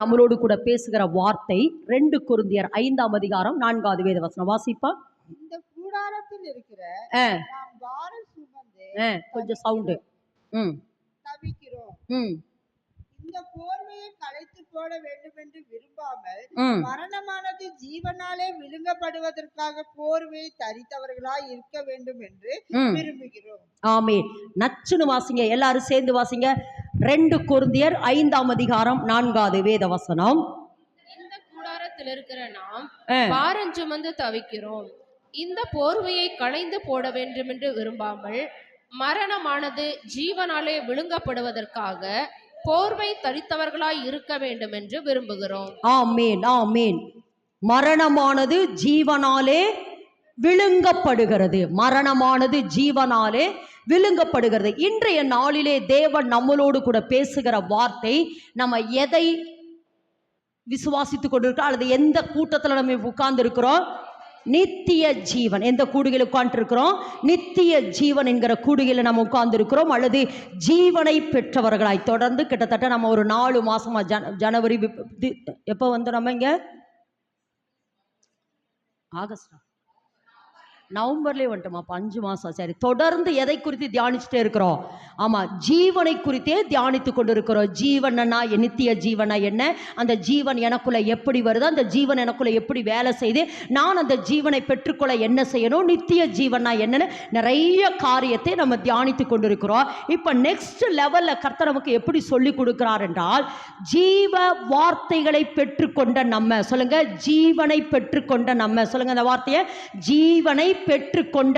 நம்மளோடு கூட பேசுகிற வார்த்தை 2 கொரிந்தியர் 5ஆம் அதிகாரம் 4வது வேத வசனம் வாசிப்பா. இந்த கூடாரத்தில் இருக்கிற நாம் பாரம் சுமந்து கொஞ்சம் சவுண்டு தவிக்கிறோம். இந்த போர்வையை களைத்து போட வேண்டும் என்று விரும்பாமல் மரணமானது ஜீவனாலே விழுங்கப்படுவதற்காக போர்வையை தரித்தவர்களாய் இருக்க வேண்டும் என்று விரும்புகிறோம். ஆமென். நச்சுன்னு வாசிங்க, எல்லாரும் சேர்ந்து வாசிங்க. 2 கொரிந்தியர் 5ஆம் அதிகாரம் 4வது வேத வசனம். இந்த கூடாரத்தில் இருக்கிற நாம் பாரம் சுமந்து தவிக்கிறோம். இந்த போர்வையை களைந்து போட வேண்டும் என்று விரும்பாமல் மரணமானது ஜீவனாலே விழுங்கப்படுவதற்காக போர்வை தரித்தவர்களாய் இருக்க வேண்டும் என்று விரும்புகிறோம். ஆமென், ஆமென். மரணமானது ஜீவனாலே விழுங்கப்படுகிறது. மரணமானது ஜீவனாலே விழுங்கப்படுகிறது. இன்றைய நாளிலே தேவன் நம்மளோடு கூட பேசுகிற வார்த்தை, நம்ம எதை விசுவாசித்துக் கொண்டிருக்கிறோம் அல்லது எந்த கூட்டத்தில் நம்ம உட்கார்ந்து இருக்கிறோம்? நித்திய ஜீவன். எந்த கூடுகையில் உட்கார்ந்து இருக்கிறோம்? நித்திய ஜீவன் என்கிற கூடுகையில் நம்ம உட்கார்ந்து இருக்கிறோம். அல்லது ஜீவனை பெற்றவர்களாய் தொடர்ந்து கிட்டத்தட்ட நம்ம ஒரு 4 மாசமா ஜனவரி எப்போ வந்து நம்ம இங்க ஆகஸ்டா நவம்பர்லேயே வந்துட்டோமா? 5 மாதம். சரி, தொடர்ந்து எதை குறித்து தியானிச்சுட்டே இருக்கிறோம்? ஆமாம், ஜீவனை குறித்தே தியானித்து கொண்டு இருக்கிறோம். ஜீவனா, நித்திய ஜீவனா என்ன, அந்த ஜீவன் எனக்குள்ள எப்படி வருது, அந்த ஜீவன் எனக்குள்ள எப்படி வேலை செய்து நான் அந்த ஜீவனை பெற்றுக்கொள்ள என்ன செய்யணும், நித்திய ஜீவனா என்னன்னு நிறைய காரியத்தை நம்ம தியானித்து கொண்டு இருக்கிறோம். இப்போ நெக்ஸ்ட் லெவலில் கர்த்தர் நமக்கு எப்படி சொல்லி கொடுக்கிறார் என்றால், ஜீவ வார்த்தைகளை பெற்றுக்கொண்ட நம்ம, சொல்லுங்க, ஜீவனை பெற்றுக்கொண்ட நம்ம, சொல்லுங்க அந்த வார்த்தையை, ஜீவனை பெற்றுக்கொண்ட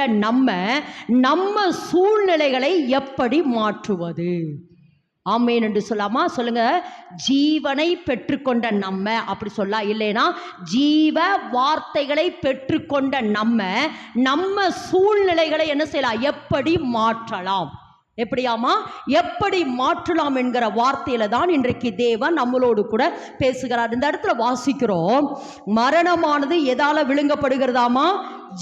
நம்ம சூழ்நிலைகளை எப்படி மாற்றுவது? ஆமென் என்று சொல்லாமா? சொல்லுங்க, ஜீவனை பெற்றுக்கொண்ட நம்ம அப்படி சொல்ல, இல்லைனா ஜீவ வார்த்தைகளை பெற்றுக்கொண்ட நம்ம சூழ்நிலைகளை என்ன செய்யலாம், எப்படி மாற்றலாம், எப்படியாமா எப்படி மாற்றலாம் என்கிற வார்த்தையில தான் இன்றைக்கு தேவன் நம்மளோடு கூட பேசுகிறார். இந்த இடத்துல வாசிக்கிறோம், மரணமானது எதால விழுங்கப்படுகிறதாமா?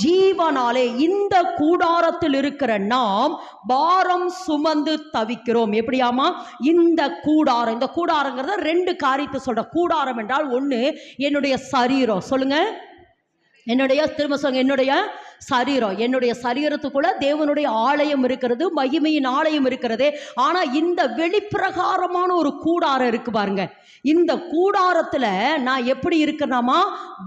ஜீவனாலே. இந்த கூடாரத்தில் இருக்கிற நாம் பாரம் சுமந்து தவிக்கிறோம். எப்படியாமா? இந்த கூடாரம், இந்த கூடாரங்கிறத 2 காரியத்தை சொல்ற. கூடாரம் என்றால் ஒன்று என்னுடைய சரீரம், சொல்லுங்க, என்னுடைய, திரும்ப சொல்லுங்க, என்னுடைய சரீரம். என்னுடைய சரீரத்துக்குள்ள தேவனுடைய ஆலயம் இருக்கிறது, மகிமையின் ஆலயம் இருக்கிறது. ஆனா இந்த வெளிப்பிரகாரமான ஒரு கூடாரம் இருக்கு பாருங்க. இந்த கூடாரத்துல நான் எப்படி இருக்கிறேனாமா?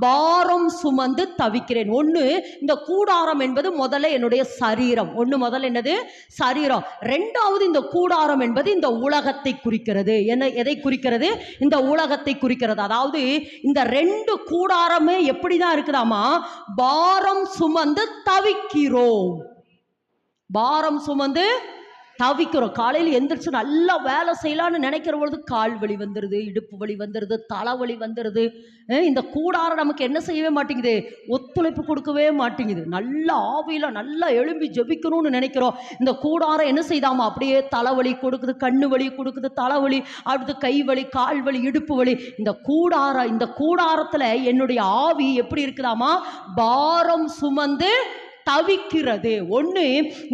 பாரம் சுமந்து தவிக்கிறேன். ஒண்ணு, இந்த கூடாரம் என்பது முதல்ல என்னுடைய சரீரம். ஒண்ணு, முதல்ல என்னது? சரீரம். 2வது, இந்த கூடாரம் என்பது இந்த உலகத்தை குறிக்கிறது. என்ன, எதை குறிக்கிறது? இந்த உலகத்தை குறிக்கிறது. அதாவது இந்த 2 கூடாரமே எப்படிதான் இருக்குதாமா? பாரம் சுமந்து தவிக்கிறோம். பாரம் சுமந்து தவிக்கிறோம். காலையில் எந்திரிச்சு நல்லா வேலை செய்யலான்னு நினைக்கிற பொழுது கால் வலி வந்துடுது, இடுப்பு வலி வந்துடுது, தலைவலி வந்துடுது. இந்த கூடாரம் நமக்கு என்ன செய்யவே மாட்டேங்குது, ஒத்துழைப்பு கொடுக்கவே மாட்டேங்குது. நல்ல ஆவியில் நல்லா எழும்பி ஜெபிக்கணும்னு நினைக்கிறோம். இந்த கூடாரம் என்ன செய்தாமா? அப்படியே தலைவலி கொடுக்குது, கண்ணு வலி கொடுக்குது, தலைவலி, அடுத்து கை வலி, கால் வலி, இடுப்பு வலி. இந்த கூடாரத்தில் என்னுடைய ஆவி எப்படி இருக்குதாமா? பாரம் சுமந்து தவிக்கிறது. ஒன்று,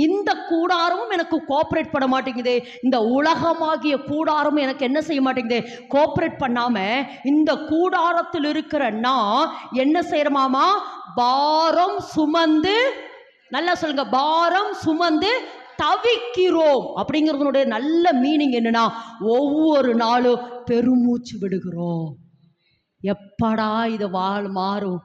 இந்த கூடாரமும் எனக்கு கோஆப்ரேட் பண்ண மாட்டேங்குது, இந்த உலகமாகிய கூடாரமும் எனக்கு என்ன செய்ய மாட்டேங்குது, கோஆப்ரேட் பண்ணாம இந்த கூடாரத்தில் இருக்கிற நான் என்ன செய்யறமாமா? பாரம் சுமந்து, நல்லா சொல்லுங்க, பாரம் சுமந்து தவிக்கிறோம். அப்படிங்கிறதுனுடைய நல்ல மீனிங் என்னன்னா, ஒவ்வொரு நாளும் பெருமூச்சு விடுகிறோம். எப்படா இது மாறும்,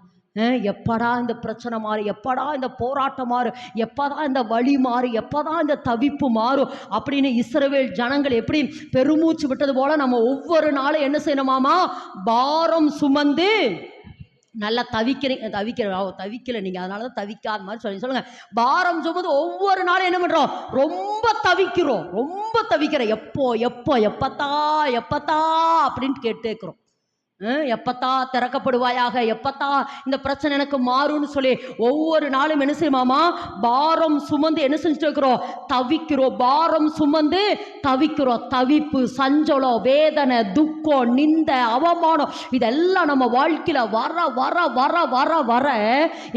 எப்படா இந்த பிரச்சனை மாறும், எப்படா இந்த போராட்டம் மாறும், எப்பதான் இந்த வழி மாறும், எப்பதான் இந்த தவிப்பு மாறும் அப்படின்னு இஸ்ரவேல் ஜனங்கள் எப்படி பெருமூச்சு விட்டது போல நம்ம ஒவ்வொரு நாளும் என்ன செய்யணுமாமா? பாரம் சுமந்து நல்லா தவிக்கல நீங்க, அதனாலதான் தவிக்காத மாதிரி சொல்லுங்க. பாரம் சுமந்து ஒவ்வொரு நாளும் என்ன பண்றோம்? ரொம்ப தவிக்கிறோம். எப்போ எப்பத்தா அப்படின்னு கேட்டே இருக்கிறோம். எப்பத்தான் திறக்கப்படுவாயாக, எப்பத்தான் இந்த பிரச்சனை எனக்கு மாறும்னு சொல்லி ஒவ்வொரு நாளும் என்ன செய்யுமாமா, பாரம் சுமந்து என்ன செஞ்சுட்டு இருக்கிறோம், தவிக்கிறோம். பாரம் சுமந்து தவிக்கிறோம். தவிப்பு, சஞ்சலம், வேதனை, துக்கம், நிந்தை, அவமானம் இதெல்லாம் நம்ம வாழ்க்கையில வர வர வர வர வர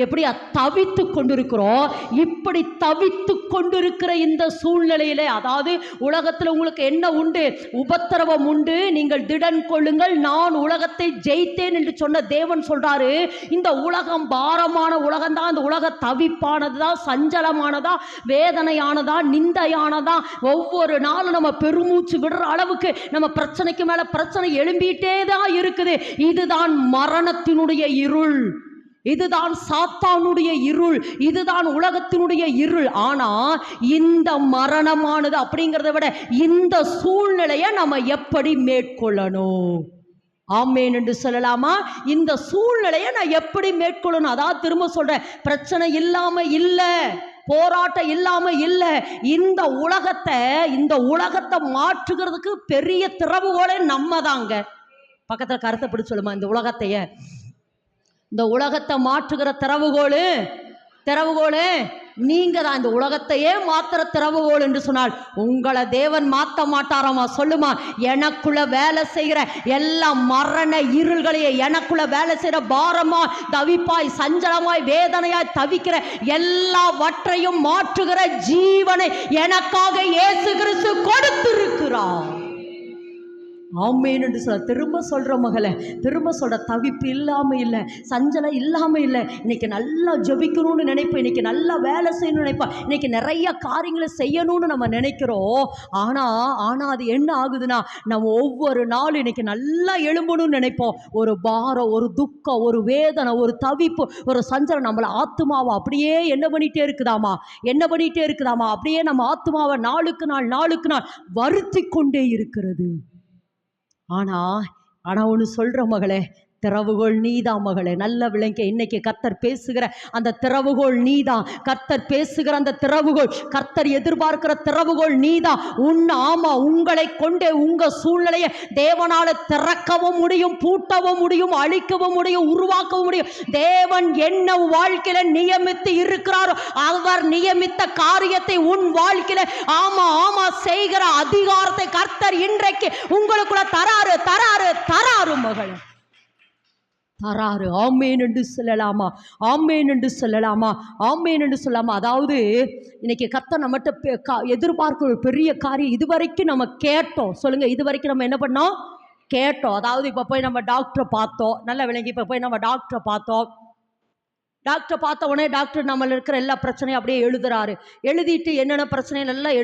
எப்படியா தவித்து கொண்டிருக்கிறோம். இப்படி தவித்து கொண்டிருக்கிற இந்த சூழ்நிலையிலே, அதாவது உலகத்தில் உங்களுக்கு என்ன உண்டு, உபத்திரவம் உண்டு, நீங்கள் திடன் கொள்ளுங்கள், நான் உலகத்தை ஜெயித்தேன் என்று சொன்ன தேவன் சொல்றாரு, இந்த உலகம் பாரமான உலகம் தான், இந்த உலக தவிப்பானதா, சஞ்சலமானதா, வேதனையானதா, நிந்தையானதா, ஒவ்வொரு நாளும் நம்ம பெருமூச்சு விடுற அளவுக்கு நம்ம பிரச்சனைக்கு மேல பிரச்சனை எழும்பிட்டே தான் இருக்குது. இதுதான் மரணத்தினுடைய இருள், இதுதான் சாத்தானுடைய இருள், இதுதான் உலகத்தினுடைய இருள். ஆனா இந்த மரணமானது அப்படிங்கிறத விட இந்த சூழ்நிலையை நம்ம எப்படி மேற்கொள்ளணும், ஆமேன் என்று சொல்லலாமா? இந்த சூழ்நிலையை நான் எப்படி மேற்கொள்ளணும்? அதான் திரும்ப சொல்றேன், பிரச்சனை இல்லாம இல்ல, போராட்டம் இல்லாம இல்ல. இந்த உலகத்தை மாற்றுகிறதுக்கு பெரிய திறவுகோலே நம்ம தாங்க. பக்கத்துல கருத்தை பிடிச்சு சொல்லுமா, இந்த உலகத்தை மாற்றுகிற திறவுகோலு நீங்க தான். இந்த உலகத்தையே மாத்திர திறவுகோல் என்று சொன்னால் உங்களை தேவன் மாற்ற மாட்டாராமா? சொல்லுமா, எனக்குள்ள வேலை செய்கிற எல்லா மரண இருள்களையே, எனக்குள்ள வேலை செய்கிற பாரமா, தவிப்பாய், சஞ்சலமாய், வேதனையாய் தவிக்கிற எல்லாவற்றையும் மாற்றுகிற ஜீவனை எனக்காக இயேசு கிறிஸ்து கொடுத்திருக்கிறார். ஆமேன் என்று சொல்ல திரும்ப சொல்ற மகளே, திரும்ப சொல்ற, தவிப்பு இல்லாம இல்லை, சஞ்சலம் இல்லாம இல்லை. இன்னைக்கு நல்லா ஜெபிக்கணும்னு நினைப்போம், இன்னைக்கு நல்லா வேலை செய்யணும்னு நினைப்போம், இன்னைக்கு நிறைய காரியங்களை செய்யணும்னு நம்ம நினைக்கிறோம். ஆனா அது என்ன ஆகுதுன்னா, நம்ம ஒவ்வொரு நாளும் இன்னைக்கு நல்லா எழும்பணும்னு நினைப்போம். ஒரு பாரம், ஒரு துக்கம், ஒரு வேதனை, ஒரு தவிப்பு, ஒரு சஞ்சலம் நம்மள ஆத்துமாவை அப்படியே என்ன பண்ணிட்டே இருக்குதாமா, அப்படியே நம்ம ஆத்துமாவை நாளுக்கு நாள் வருத்தி கொண்டே இருக்கிறது. ஆனா ஒன்று சொல்ற மகளே, திறவுகோள் நீதான் மகளே. நல்ல விளங்க, இன்னைக்கு கர்த்தர் பேசுகிற அந்த திறவுகோள் நீதான். கர்த்தர் பேசுகிற அந்த திறவுகோள், கர்த்தர் எதிர்பார்க்கிற திறவுகோள் நீதான். உங்களை கொண்டே உங்க சூழ்நிலையை தேவனால திறக்கவும் முடியும், பூட்டவும் முடியும், அழிக்கவும் முடியும், உருவாக்கவும் முடியும். தேவன் என்ன வாழ்க்கையில நியமித்து இருக்கிறாரோ, அவர் நியமித்த காரியத்தை உன் வாழ்க்கையில ஆமா செய்கிற அதிகாரத்தை கர்த்தர் இன்றைக்கு உங்களுக்குள்ள தராரு மகளே, தராரு. ஆமேன் என்று சொல்லலாமா? அதாவது இன்னைக்கு கர்த்தர் நம்மகிட்ட எதிர்பார்க்கிற ஒரு பெரிய காரியம். இதுவரைக்கும் நம்ம கேட்டோம், சொல்லுங்க, இதுவரைக்கும் நம்ம என்ன பண்ணோம், கேட்டோம். அதாவது இப்போ போய் நம்ம டாக்டரை பார்த்தோம், நல்ல விளங்கி, இப்போ போய் நம்ம டாக்டரை பார்த்த உடனே டாக்டர் நம்மள இருக்கிற எல்லா பிரச்சனையும் அப்படியே எழுதிட்டு என்னென்ன பிரச்சனைகள் எல்லாம்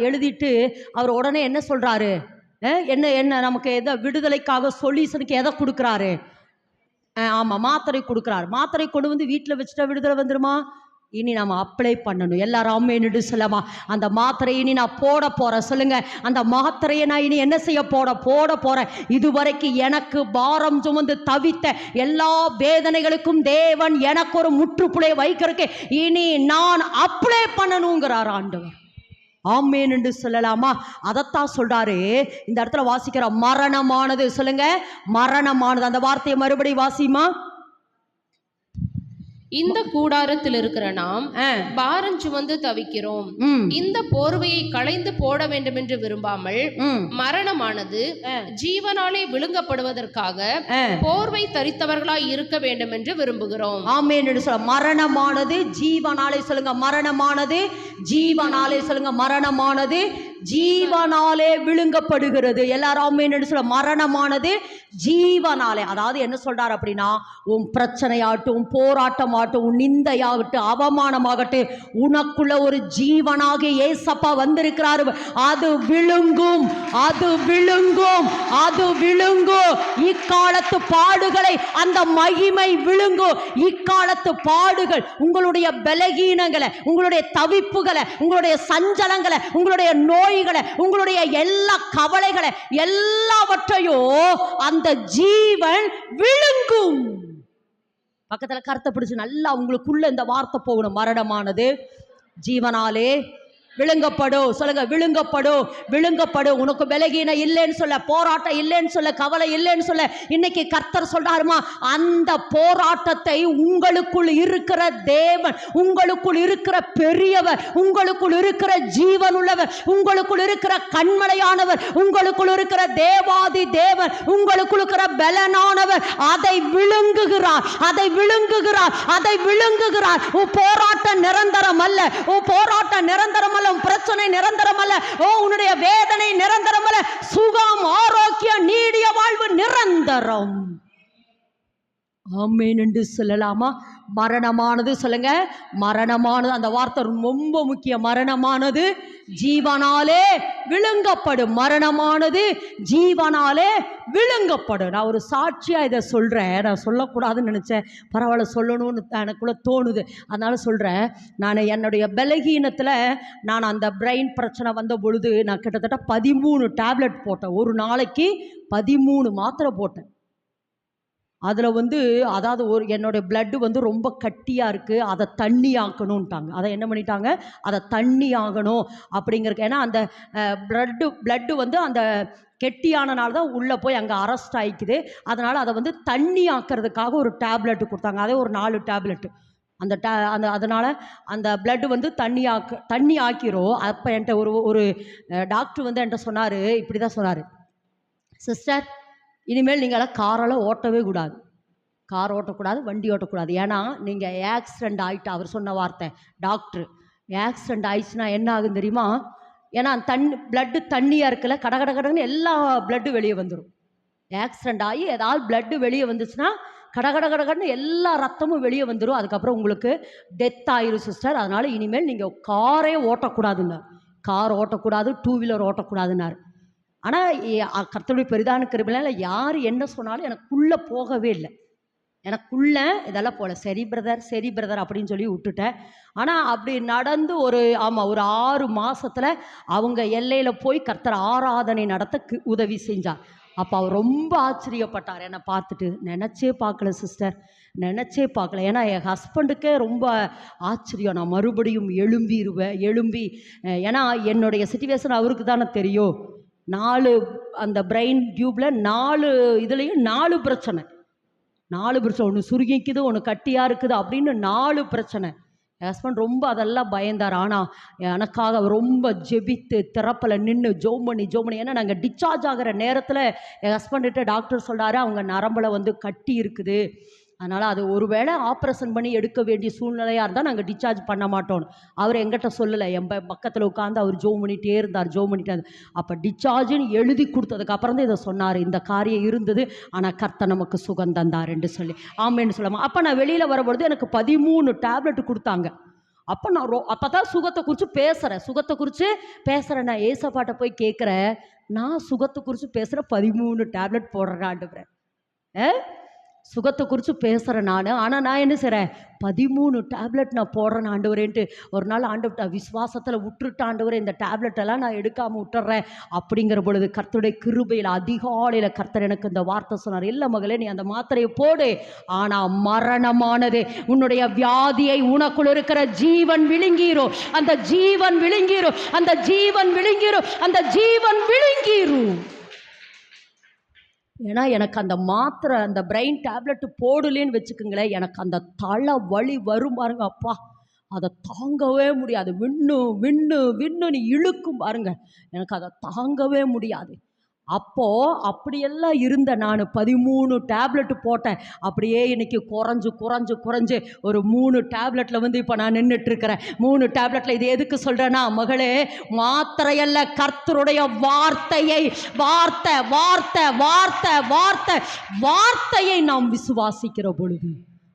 எழுதிட்டு அவர் உடனே என்ன சொல்றாரு, என்ன நமக்கு எதை விடுதலைக்காக சொல்யூஷனுக்கு எதை கொடுக்குறாரு, ஆமாம், மாத்திரை கொடுக்குறாரு. மாத்திரை கொண்டு வந்து வீட்டில் வச்சுட்டா விடுதலை வந்துடுமா? இனி நம்ம அப்ளை பண்ணணும். எல்லாரும் ஆமென்னு சொல்லமா? அந்த மாத்திரையை இனி நான் போட போகிறேன். சொல்லுங்க, அந்த மாத்திரையை நான் இனி என்ன செய்ய போட போகிறேன். இதுவரைக்கும் எனக்கு பாரம் சுமந்து தவித்த எல்லா வேதனைகளுக்கும் தேவன் எனக்கு ஒரு முற்றுப்புள்ளை வைக்கிறதுக்கு இனி நான் அப்ளை பண்ணணுங்கிறார் ஆண்டவர். ஆமேன் என்று சொல்லலாமா? அதைத்தான் சொல்றாரு இந்த இடத்துல. வாசிக்கிற மரணமானது, சொல்லுங்க, மரணமானது. அந்த வார்த்தையை மறுபடியும் வாசிமா. இந்த கூடாரத்தில் இருக்கிற நாம் பாரம் சுமந்து தவிக்கிறோம். இந்த போர்வையை களைந்து போட வேண்டும் என்று விரும்பாமல் மரணமானது ஜீவனாலே விழுங்கப்படுவதற்காக போர்வை தரித்தவர்களாய் இருக்க வேண்டும் என்று விரும்புகிறோம். ஆமென் என்று சொல்ல. மரணமானது ஜீவனாலே, சொல்லுங்க, மரணமானது ஜீவனாலே, சொல்லுங்க, மரணமானது ஜீவனாலே விழுங்கப்படுகிறது. எல்லாரும் ஆமென் என்று சொல்ல. மரணமானது ஜீவனாலே, அதாவது என்ன சொல்றாரு அப்படின்னா, உன் பிரச்சனையாகட்டும், உன் போராட்டமாகட்டும், உன் நிந்தையாகட்டும், அவமானமாகட்டும், உனக்குள்ள ஒரு ஜீவனாக ஏசப்பா வந்திருக்கிறாரு. அது விழுங்கும். இக்காலத்து பாடுகளை அந்த மகிமை விழுங்கும். இக்காலத்து பாடுகள் உங்களுடைய பலகீனங்களை, உங்களுடைய தவிப்புகளை, உங்களுடைய சஞ்சலங்களை, உங்களுடைய நோய்களை, உங்களுடைய எல்லா கவலைகளை எல்லாவற்றையும் அந்த ஜீவன் விழுங்கும். பக்கத்துல கருத்தை பிடிச்சு நல்லா உங்களுக்குள்ள இந்த வார்த்தை போகணும். மரணமானது ஜீவனாலே விழுங்கப்படும். சொல்லுங்க, விழுங்கப்படும். விழுங்கப்படும். உனக்கு பலகீனம் இல்லைன்னு சொல்ல, போராட்டம் இல்லைன்னு சொல்ல, கவலை இல்லைன்னு சொல்ல, இன்னைக்கு கர்த்தர் சொல்றாருமா, அந்த போராட்டத்தை உங்களுக்குள் இருக்கிற தேவன், உங்களுக்குள் இருக்கிற பெரியவர், உங்களுக்குள் இருக்கிற ஜீவன் உள்ளவர், உங்களுக்குள் இருக்கிற கண்மலையானவர், உங்களுக்குள் இருக்கிற தேவாதி தேவன், உங்களுக்குள் இருக்கிற பலனானவர் அதை விழுங்குகிறார், அதை விழுங்குகிறார், அதை விழுங்குகிறார். உன் போராட்டம் நிரந்தரம் அல்ல, உன் போராட்டம் நிரந்தரம் அல்ல, உன் பிரச்சனை நிரந்தரம் அல்ல, உன்னுடைய வேதனை நிரந்தரம் அல்ல. சுகம், ஆரோக்கியம், நீடிய வாழ்வு நிரந்தரம். ஆமென் என்று சொல்லலாமா? மரணமானது, சொல்லுங்க, மரணமானது, அந்த வார்த்தை ரொம்ப முக்கியம். மரணமானது ஜீவனாலே விழுங்கப்படும். மரணமானது ஜீவனாலே விழுங்கப்படும். நான் ஒரு சாட்சியா இதை சொல்றேன். நான் சொல்லக்கூடாதுன்னு நினைச்சேன், பரவாயில்ல சொல்லணும்னு எனக்குள்ள தோணுது, அதனால சொல்றேன். நான் என்னுடைய பலகீனத்தில் நான் அந்த பிரெயின் பிரச்சனை வந்த பொழுது நான் கிட்டத்தட்ட 13 டேப்லெட் போட்டேன். ஒரு நாளைக்கு 13 மாத்திரை போட்டேன். அதில் அதாவது என்னுடைய பிளட்டு ரொம்ப கட்டியாக இருக்குது, அதை தண்ணி ஆக்கணும்ட்டாங்க. அதை என்ன பண்ணிட்டாங்க, அதை தண்ணி ஆகணும் அப்படிங்கிறக்கு. ஏன்னா அந்த பிளட்டு அந்த கெட்டியானனால தான் உள்ளே போய் அங்கே அரெஸ்ட் ஆகிக்குது. அதனால் அதை தண்ணி ஆக்கிறதுக்காக ஒரு டேப்லெட்டு கொடுத்தாங்க. அதே ஒரு 4 டேப்லெட்டு. அதனால் அந்த பிளட்டு தண்ணி ஆக்கிரும். அப்போ என்கிட்ட ஒரு டாக்டர் என்கிட்ட சொன்னார், இப்படி தான் சொன்னார், சிஸ்டர், இனிமேல் நீங்களாம் காரெல்லாம் ஓட்டவே கூடாது, கார் ஓட்டக்கூடாது, வண்டி ஓட்டக்கூடாது. ஏன்னா நீங்கள் ஆக்சிடெண்ட் ஆகிட்டு, அவர் சொன்ன வார்த்தை டாக்டர், ஆக்சிடெண்ட் ஆயிடுச்சுன்னா என்ன ஆகும் தெரியுமா? ஏன்னா பிளட்டு தண்ணியாக இருக்குல்ல, கடகடன்னு எல்லா பிளட்டு வெளியே வந்துடும். ஆக்சிடெண்ட் ஆகி ஏதாவது பிளட்டு வெளியே வந்துச்சுன்னா கடகடன்னு எல்லா ரத்தமும் வெளியே வந்துடும். அதுக்கப்புறம் உங்களுக்கு டெத் ஆயிரும் சிஸ்டர். அதனால் இனிமேல் நீங்கள் காரே ஓட்டக்கூடாதுன்னார். Car ஓட்டக்கூடாது, 2 wheeler ஓட்டக்கூடாதுன்னார். ஆனால் கர்த்தருடைய பெரிதான கிருபையினால யார் என்ன சொன்னாலும் எனக்குள்ளே போகவே இல்லை. எனக்குள்ளே இதெல்லாம் போல, சரி பிரதர் அப்படின்னு சொல்லி விட்டுட்டேன். ஆனால் அப்படி நடந்து ஒரு 6 மாதத்தில் அவங்க எல்லையில் போய் கர்த்தர் ஆராதனை நடத்த உதவி செஞ்சார். அப்போ அவர் ரொம்ப ஆச்சரியப்பட்டார் என்னை பார்த்துட்டு. நினச்சே பார்க்கல சிஸ்டர், நினச்சே பார்க்கல. ஏன்னா என் ஹஸ்பண்டுக்கே ரொம்ப ஆச்சரியம். நான் மறுபடியும் எழும்பி ஏன்னா என்னுடைய சிச்சுவேஷன் அவருக்கு தானே தெரியும். 4 அந்த பிரெயின் டியூப்பில் 4 இதுலேயும் 4 பிரச்சனை. ஒன்று சுருங்கிக்குது, ஒன்று கட்டியாக இருக்குது அப்படின்னு 4 பிரச்சனை. என் ஹஸ்பண்ட் ரொம்ப அதெல்லாம் பயந்தார். ஆனால் எனக்காக ரொம்ப ஜெபித்து திறப்பில் நின்று ஜோம் பண்ணி ஏன்னா நாங்கள் டிஸ்சார்ஜ் ஆகிற நேரத்தில் என் ஹஸ்பண்ட்கிட்ட டாக்டர் சொல்கிறாரு, அவங்க நரம்பில் கட்டி இருக்குது, அதனால் அது ஒருவேளை ஆப்ரேஷன் பண்ணி எடுக்க வேண்டிய சூழ்நிலையாக இருந்தால் நாங்கள் டிஸ்சார்ஜ் பண்ண மாட்டோம். அவர் எங்கிட்ட சொல்லலை, என் பக்கத்தில் உட்காந்து அவர் ஜோம் பண்ணிகிட்டே இருந்தார். அப்போ டிஸ்சார்ஜுன்னு எழுதி கொடுத்ததுக்கப்புறம் தான் இதை சொன்னார், இந்த காரியம் இருந்தது, ஆனால் கர்த்தர் நமக்கு சுகம் தந்தார் என்று சொல்லி. ஆமேன்னு சொல்லாமல். அப்போ நான் வெளியில் வரும்பொழுது எனக்கு 13 டேப்லெட் கொடுத்தாங்க. அப்போ நான் அப்போ தான் சுகத்தை குறித்து பேசுகிறேன். நான் ஏசப்பாட்ட போய் கேட்குறேன், நான் சுகத்தை குறித்து பேசுகிறேன், 13 டேப்லெட் போடுறேன் ஆண்டவரே, சுகத்தை குறித்து பேசுகிறேன் நான். ஆனால் நான் என்ன செய்கிறேன், 13 டேப்லெட் நான் போடுறேன் ஆண்டவரேன்ட்டு. ஒரு நாள் ஆண்டவர்கிட்ட விசுவாசத்தில் விட்டுட்டு, ஆண்டவரே இந்த டேப்லெட்டெல்லாம் நான் எடுக்காமல் விட்டுறேன் அப்படிங்கிற பொழுது கர்த்தருடைய கிருபையில் அதிகாலையில் கர்த்தர் எனக்கு இந்த வார்த்தை சொன்னார், இல்லை மகளே நீ அந்த மாத்திரையை போடு, ஆனால் மரணமானது உன்னுடைய வியாதியை உனக்குள் இருக்கிற ஜீவன் விழுங்கிரும், அந்த ஜீவன் விழுங்கிரும், அந்த ஜீவன் விழுங்கிரும், அந்த ஜீவன் விழுங்கிரும். ஏன்னா எனக்கு அந்த மாத்திரை, அந்த பிரெயின் டேப்லெட்டு போடலேன்னு வச்சுக்கோங்களேன், எனக்கு அந்த தலை வலி வரும் பாருங்க, அப்பா அதை தாங்கவே முடியாது. விண்ணு இழுக்கும் பாருங்க, எனக்கு அதை தாங்கவே முடியாது. அப்போது அப்படியெல்லாம் இருந்த நான் 13 டேப்லெட்டு போட்டேன். அப்படியே இன்னைக்கு குறைஞ்சு ஒரு 3 டேப்லெட்டில் இப்போ நான் நின்றுட்டுருக்கிறேன். 3 டேப்லெட்டில் இது எதுக்கு சொல்கிறேன்னா, மகளே, மாத்திரையல்ல, கர்த்தருடைய வார்த்தையை நாம் விசுவாசிக்கிற பொழுது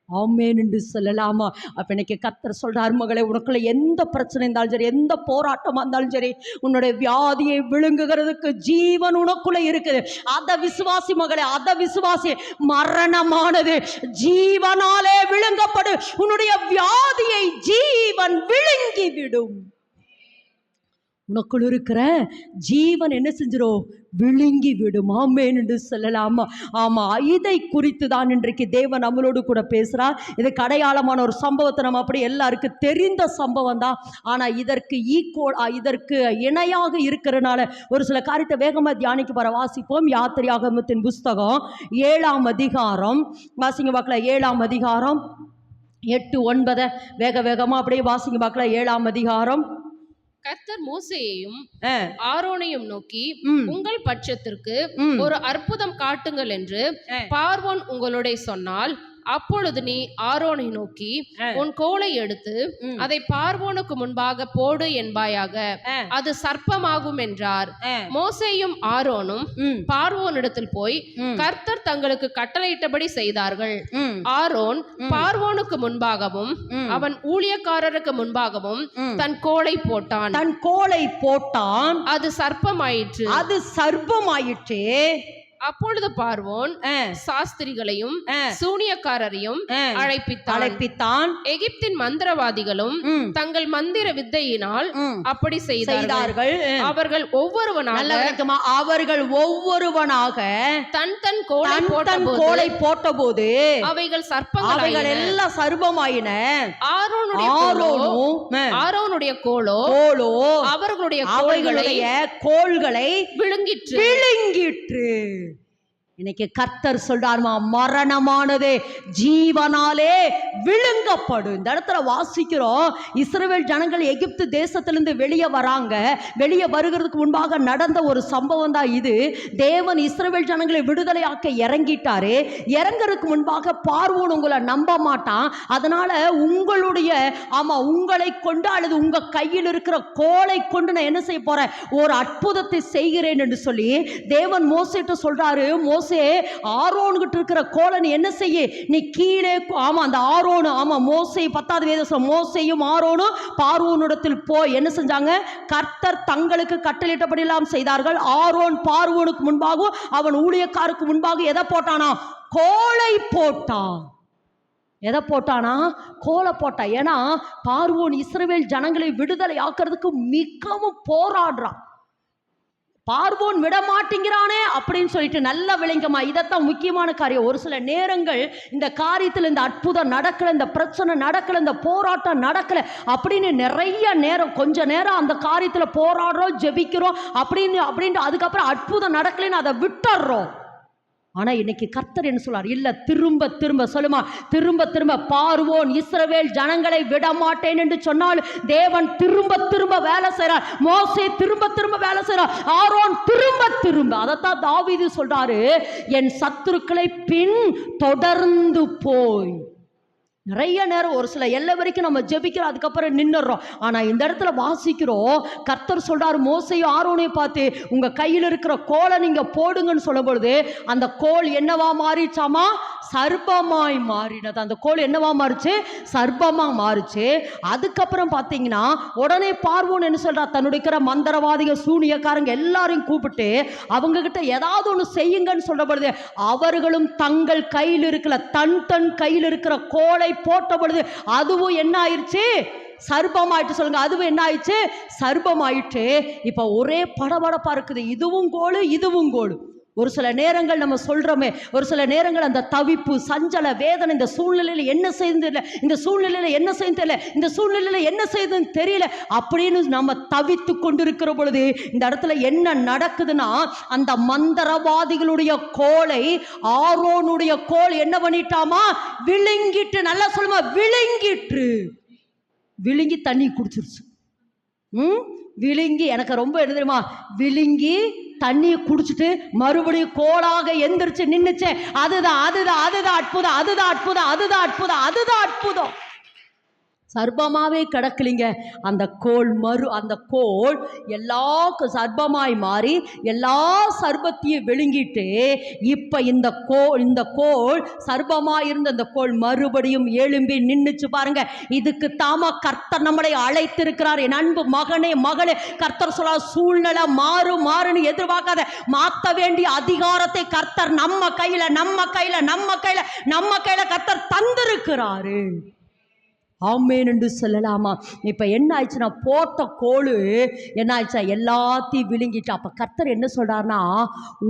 ஆமென் என்று சொல்லலாமா? அப்போ இன்னைக்கு கர்த்தர் சொல்றார், மகளே, உனக்குள்ள எந்த பிரச்சனை இருந்தாலும் சரி, எந்த போராட்டமாக இருந்தாலும் சரி, உன்னுடைய வியாதியை விழுங்குகிறதுக்கு ஜீவன் உனக்குள்ள இருக்குது. அதை விசுவாசி மகளே, அதை விசுவாசி. மரணமானது ஜீவனாலே விழுங்கப்படும், உன்னுடைய வியாதியை ஜீவன் விழுங்கி விடும். உனக்குள் இருக்கிற ஜீவன் என்ன செஞ்சிரும்? விழுங்கி விடும். ஆமென் என்று சொல்லலாமா? ஆமா, இதை குறித்து தான் இன்றைக்கு தேவன் நம்மளோடு கூட பேசுகிறார். இதுக்கு அடையாளமான ஒரு சம்பவத்தை நம்ம அப்படி எல்லாருக்கும் தெரிந்த சம்பவம் தான். ஆனால் இதற்கு இணையாக இருக்கிறனால ஒரு சில காரியத்தை வேகமாக தியானிக்க போற. வாசிப்போம். யாத்திரையாகமத்தின் புஸ்தகம் 7ஆம் அதிகாரம். வாசிங்க பார்க்கலாம். 7ஆம் அதிகாரம் 8, 9 வேகமாக அப்படியே வாசிங்க பார்க்கலாம். 7ஆம் அதிகாரம். கர்த்தர் மோசேயையும் ஆரோனையும் நோக்கி, உங்கள் பட்சத்திற்கு ஒரு அற்புதம் காட்டுங்கள் என்று பார்வோன் உங்களுடைய சொன்னால், அப்பொழுது நீ ஆரோனை நோக்கி உன் கோலை எடுத்து அதை பார்வோனுக்கு முன்பாக போடு என்பாயாக, அது சர்ப்பமாகும் என்றார். மோசேயும் ஆரோனும் பார்வோனிடத்தில் போய் கர்த்தர் தங்களுக்கு கட்டளையிட்டபடி செய்தார்கள். ஆரோன் பார்வோனுக்கு முன்பாகவும் அவன் ஊழியக்காரருக்கு முன்பாகவும் தன் கோலை போட்டான். அது சர்ப்பமாயிற்று. அப்பொழுது பார்வோன் சாஸ்திரிகளையும் சூனியக்காரரையும் அழைப்பித்தான். எகிப்தின் மந்திரவாதிகளும் தங்கள் மந்திர வித்தையினால் அப்படி செய்தார்கள். அவர்கள் ஒவ்வொருவனாக தன் கோலை போட்டபோது அவைகள் எல்லாம் சர்ப்பமாயின. ஆரோனுடைய கோலோ அவர்களுடைய கோள்களை விழுங்கிற்று. இன்னைக்கு கர்த்தர் சொல்றாருமா, மரணமானது ஜீவனாலே விழுங்கப்படும். இந்த இடத்துல வாசிக்கிறோம், இஸ்ரவேல் ஜனங்கள் எகிப்து தேசத்திலிருந்து வெளியே வராங்க. வெளியே வருகிறதுக்கு முன்பாக நடந்த ஒரு சம்பவம் தான் இது. தேவன் இஸ்ரவேல் ஜனங்களை விடுதலையாக்க இறங்கிட்டாரு. இறங்குறதுக்கு முன்பாக பார்வோன் உங்களை நம்ப மாட்டான். அதனால உங்களை கொண்டு அல்லது உங்க கையில் இருக்கிற கோலை கொண்டு நான் என்ன செய்ய போறேன், ஒரு அற்புதத்தை செய்கிறேன் என்று சொல்லி தேவன் மோசேட்ட சொல்றாரு. ஆரோன்கிட்ட இருக்கிற கோலை நீ என்ன செய்ய, நீ கீழே அந்த ஆரோனு மோசே 10வது வேதம், மோசேயும் ஆரோனும் பார்வோனிடத்தில் போய் என்ன செஞ்சாங்க, கர்த்தர் தங்களுக்கு கட்டளையிட்டபடி எல்லாம் செய்தார்கள். ஆரோன் பார்வோனுக்கு முன்பாகவும் அவன் ஊழியக்காருக்கு முன்பாக எதை போட்டானா, கோலை போட்டான். எதை போட்டானா, கோலை போட்டான். ஏன்னா பார்வோன் இஸ்ரவேல் ஜனங்களை விடுதலை ஆக்கிறதுக்கு மிகவும் போராடுறான். பார்வோன் விட மாட்டேங்கிறானே அப்படின்னு சொல்லிட்டு நல்ல விளங்கமா. இதைத்தான் முக்கியமான காரியம். ஒரு சில நேரங்கள் இந்த காரியத்தில் இந்த அற்புதம் நடக்கல, இந்த பிரச்சனை நடக்கல, இந்த போராட்டம் நடக்கல அப்படின்னு நிறைய நேரம், கொஞ்ச நேரம் அந்த காரியத்தில் போராடுறோம், ஜெபிக்கிறோம் அப்படின்ட்டு அதுக்கப்புறம் அற்புதம் நடக்கலன்னு அதை விட்டுறோம். ஆனா இன்னைக்கு கர்த்தர் என்ன சொல்றார், இல்ல திரும்ப சொல்லுமா, திரும்ப பார்வோன் இஸ்ரவேல் ஜனங்களை விட மாட்டேன் என்று சொன்னால் தேவன் திரும்ப வேலை செய்றார். மோசே திரும்ப வேலை செய்றார். ஆரோன் திரும்ப. அதைத்தான் தாவீது சொல்றாரு, என் சத்துருக்களை பின் தொடர்ந்து போய். நிறைய நேரம் ஒரு சில எல்லை வரைக்கும் நம்ம ஜெபிக்கிறோம், அதுக்கப்புறம் நின்னுறோம். ஆனா இந்த இடத்துல வாசிக்கிறோம், கர்த்தர் சொல்றாரு மோசேயும் ஆரோனையும் பார்த்து, உங்க கையில் இருக்கிற கோலை நீங்க போடுங்கன்னு சொல்லும் பொழுது அந்த கோல் என்னவா மாறிச்சாமா, சர்ப்பமாய் மாறினது. அந்த கோல் என்னவா மாறுச்சு, சர்ப்பமா மாறுச்சு. அதுக்கப்புறம் பார்த்தீங்கன்னா உடனே பார்வோன் என்ன சொல்றா, தன்னுடைய மந்திரவாதிகள் சூனியக்காரங்க எல்லாரையும் கூப்பிட்டு அவங்க கிட்ட ஏதாவது ஒன்று செய்யுங்கன்னு சொல்ற பொழுது அவர்களும் தங்கள் கையில் இருக்கிற தன் கையில் இருக்கிற கோலை போட்ட பொழுது அதுவும் என்ன ஆயிடுச்சு, சர்ப்பமாயிட்டு. சொல்லுங்க, அதுவும் என்ன ஆயிடுச்சு, சர்ப்பமாயிட்டு. இப்ப ஒரே படபடப்பா இருக்குது, இதுவும் கோலு. ஒரு சில நேரங்கள் நம்ம சொல்றோமே, ஒரு சில நேரங்கள் அந்த தவிப்பு, சஞ்சல, வேதனை, இந்த சூழ்நிலையில என்ன செய்யுது, இந்த சூழ்நிலையில என்ன செய்யுதுன்னு தெரியல அப்படின்னு நம்ம தவித்து கொண்டிருக்கிற பொழுது இந்த இடத்துல என்ன நடக்குதுன்னா, அந்த மந்திரவாதிகளுடைய கோலை ஆரோனுடைய கோல் என்ன பண்ணிட்டாமா, விழுங்கிட்டு. நல்லா சொல்லுமா, விழுங்கி தண்ணி குடிச்சிருச்சு. விழுங்கி, எனக்கு ரொம்ப என்ன தெரியுமா, விழுங்கி தண்ணியை குடிச்சிட்டு மறுபடியும் கோலாக எந்திரிச்சு நின்னுச்சு. அதுதான் அற்புதம். சர்ப்பமாவே கிடக்கலிங்க அந்த கோல் எல்லா சர்ப்பமாய் மாறி எல்லா சர்ப்பத்தையும் விழுங்கிட்டு இப்ப இந்த கோல் சர்ப்பமாய் இருந்த அந்த கோல் மறுபடியும் எழும்பி நின்னுச்சு. பாருங்க, இதுக்கு தாமா கர்த்தர் நம்மளை அழைத்திருக்கிறார். என் அன்பு மகனே மகளே, கர்த்தர் சொல்ல, சூழ்நிலை மாறுன்னு எதிர்பார்க்காத. மாற்ற வேண்டிய அதிகாரத்தை கர்த்தர் நம்ம கையில கர்த்தர் தந்திருக்கிறாரு. ஆமேன் என்று சொல்லலாமா? இப்போ என்ன ஆயிடுச்சுன்னா, போட்ட கோழு என்ன ஆயிடுச்சா, எல்லாத்தையும் விழுங்கிட்டு. அப்போ கர்த்தர் என்ன சொல்றாருன்னா,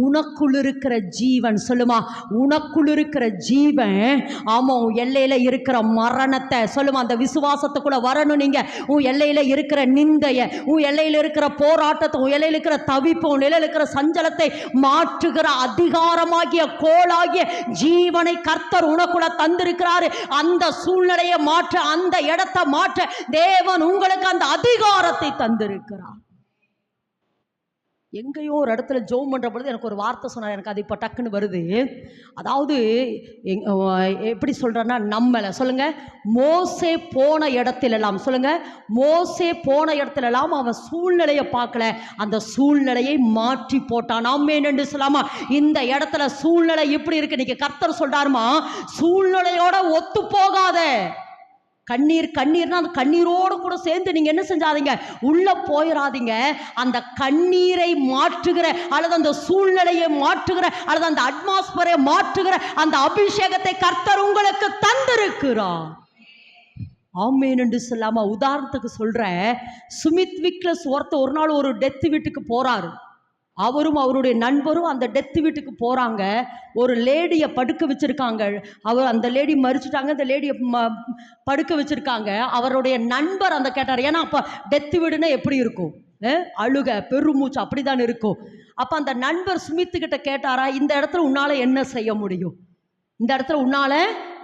உனக்குள் இருக்கிற ஜீவன், சொல்லுமா, உனக்குள் இருக்கிற ஜீவன், ஆமாம், உன் எல்லையில் இருக்கிற மரணத்தை, சொல்லுமா, அந்த விசுவாசத்துக்குள்ள வரணும். நீங்கள் உன் எல்லையில் இருக்கிற நிந்தையை, உன் எல்லையில் இருக்கிற போராட்டத்தை, உன் எல்லையில் இருக்கிற தவிப்பு, உன் எல்லையில் இருக்கிற சஞ்சலத்தை மாற்றுகிற அதிகாரமாகிய கோளாகிய ஜீவனை கர்த்தர் உனக்குள்ள தந்திருக்கிறாரு. அந்த சூழ்நிலையை மாற்ற, அந்த இடத்தை மாற்ற தேவன் உங்களுக்கு அந்த அதிகாரத்தை தந்திருக்கிறார். எங்கேயோ ஒரு இடத்துல ஜோம் பண்ற பொழுது எனக்கு ஒரு வார்த்தை சொன்னார், எனக்கு அது இப்போ டக்குன்னு வருது. அதாவது எப்படி சொல்றேன்னா, நம்மளை சொல்லுங்க, மோசே போன இடத்திலெல்லாம், சொல்லுங்க, மோசே போன இடத்துலலாம் அவன் சூழ்நிலையை பார்க்கல, அந்த சூழ்நிலையை மாற்றி போட்டான். ஆமென் என்று சொல்லாமா? இந்த இடத்துல சூழ்நிலை இப்படி இருக்கு, இன்னைக்கு கர்த்தர் சொல்றாருமா, சூழ்நிலையோட ஒத்து போகாத. கண்ணீர்னா அந்த கண்ணீரோடு கூட சேர்ந்து நீங்க என்ன செஞ்சாதீங்க, உள்ள போயிடாதீங்க. அந்த கண்ணீரை மாற்றுகிற, அல்லது அந்த சூழ்நிலையை மாற்றுகிற, அல்லது அந்த அட்மாஸ்பியரை மாற்றுகிற அந்த அபிஷேகத்தை கர்த்தர் உங்களுக்கு தந்திருக்கிறார். ஆமேன் என்று சொல்லாம, உதாரணத்துக்கு சொல்றேன், சுமித் விக்லஸ் ஒரு நாள் ஒரு டெத் வீட்டுக்கு போறாரு. அவரும் அவருடைய நண்பரும் அந்த டெத்து வீட்டுக்கு போகிறாங்க. ஒரு லேடியை படுக்க வச்சுருக்காங்க. அந்த லேடி மறிச்சிட்டாங்க, அந்த லேடியை படுக்க வச்சுருக்காங்க. அவருடைய நண்பர் அந்த கேட்டார், ஏன்னா அப்போ டெத்து வீடுன்னா எப்படி இருக்கும், அழுக, பெருமூச்சு, அப்படி தான் இருக்கும். அப்போ அந்த நண்பர் சுமித்துக்கிட்ட கேட்டாரா, இந்த இடத்துல உன்னால் என்ன செய்ய முடியும், இந்த இடத்துல உன்னால்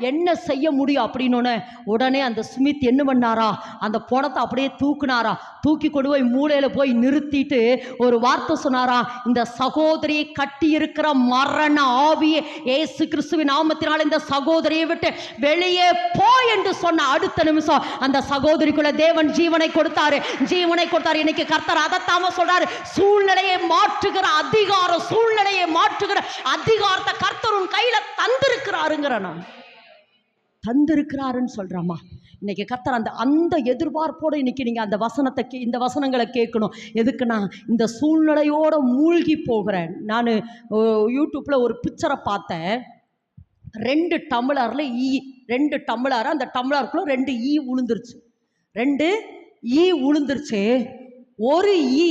என்ன செய்ய முடியும் அப்படின்னு. உடனே அந்த சுமித் என்ன பண்ணாரா, அந்த பணத்தை அப்படியே தூக்குனாரா, தூக்கி கொண்டு போய் மூலையில் போய் நிறுத்திட்டு ஒரு வார்த்தை சொன்னாரா, இந்த சகோதரியை கட்டி இருக்கிற மரண ஆவியே இயேசு கிறிஸ்துவின் நாமத்தினால் இந்த சகோதரியை விட்டு வெளியே போ என்று சொன்ன அடுத்த நிமிஷம் அந்த சகோதரிக்குள்ள தேவன் ஜீவனை கொடுத்தாரு, ஜீவனை கொடுத்தாரு. இன்னைக்கு கர்த்தர் அதைத்தாம சொல்றாரு, சூழ்நிலையை மாற்றுகிற அதிகாரம், சூழ்நிலையை மாற்றுகிற அதிகாரத்தை கர்த்தர் உன் கையில தந்திருக்கிறாருங்கிற, நான் தந்திருக்கிறாருன்னு சொல்றாமா. இன்னைக்கு கர்த்தர் அந்த எதிர்பார்ப்போடு இன்னைக்கு நீங்க அந்த வசனத்தை, இந்த வசனங்களை கேட்கணும். எதுக்குன்னா, இந்த சூழ்நிலையோட மூழ்கி போகிறேன். நான் யூடியூப்ல ஒரு பிக்சரை பார்த்தேன். 2 டம்ளர்ல ஈ, 2 டம்ளர், அந்த டம்ளருக்குள்ள 2 ஈ உளுந்துருச்சு. 2 ஈ உளுந்துருச்சு. ஒரு ஈ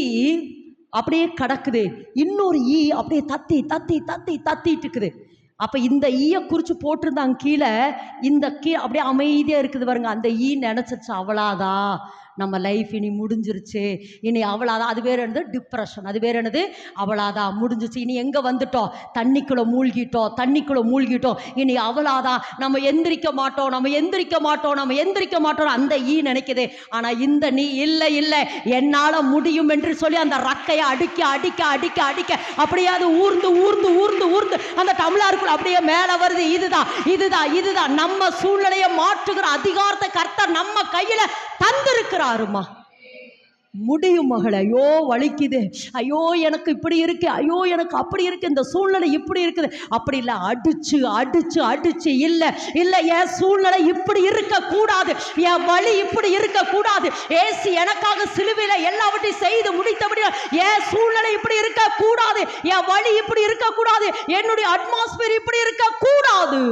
அப்படியே கிடக்குது, இன்னொரு ஈ அப்படியே தத்திட்டு இருக்குது. அப்போ இந்த ஈயை குறித்து போட்டிருந்தாங்க கீழே. இந்த அப்படியே அமைதியாக இருக்குது பாருங்க. அந்த ஈ நினச்சிச்சு, அவ்வளோதான் நம்ம லைஃப் இனி முடிஞ்சிருச்சு, இனி அவ்வளோதான். அது வேறு என்னது, டிப்ரெஷன். அது வேறு என்னது, அவ்வளோதான் முடிஞ்சிச்சு, இனி எங்கே வந்துட்டோம், தண்ணிக்குள்ளே மூழ்கிட்டோம், இனி அவ்வளோதான், நம்ம எந்திரிக்க மாட்டோம் அந்த ஈ நினைக்குது. ஆனால் இந்த நீ இல்லை என்னால் முடியும் என்று சொல்லி அந்த ரக்கையை அடிக்க அப்படியே அது ஊர்ந்து அந்த டம்ளருக்குள்ள அப்படியே மேலே வருது. இதுதான் நம்ம சூழ்நிலையை மாற்றுகிற அதிகாரத்தை கர்த்தர் நம்ம கையில் தந்திருக்கிறாருமா. முடியும் மகளே. ஐயோ வலிக்குது, ஐயோ எனக்கு இப்படி இருக்கு, ஐயோ எனக்கு அப்படி இருக்கு, இந்த சூழ்நிலை இப்படி இருக்குது, அப்படி இல்லை, அடிச்சு இல்லை என் சூழ்நிலை இப்படி இருக்கக்கூடாது, என் வழி இப்படி இருக்கக்கூடாது, ஏசு எனக்காக சிலுவையில் எல்லாவற்றையும் செய்து முடித்தபடி என் சூழ்நிலை இப்படி இருக்கக்கூடாது, என் வழி இப்படி இருக்கக்கூடாது, என்னுடைய அட்மாஸ்பியர் இப்படி இருக்கக்கூடாது.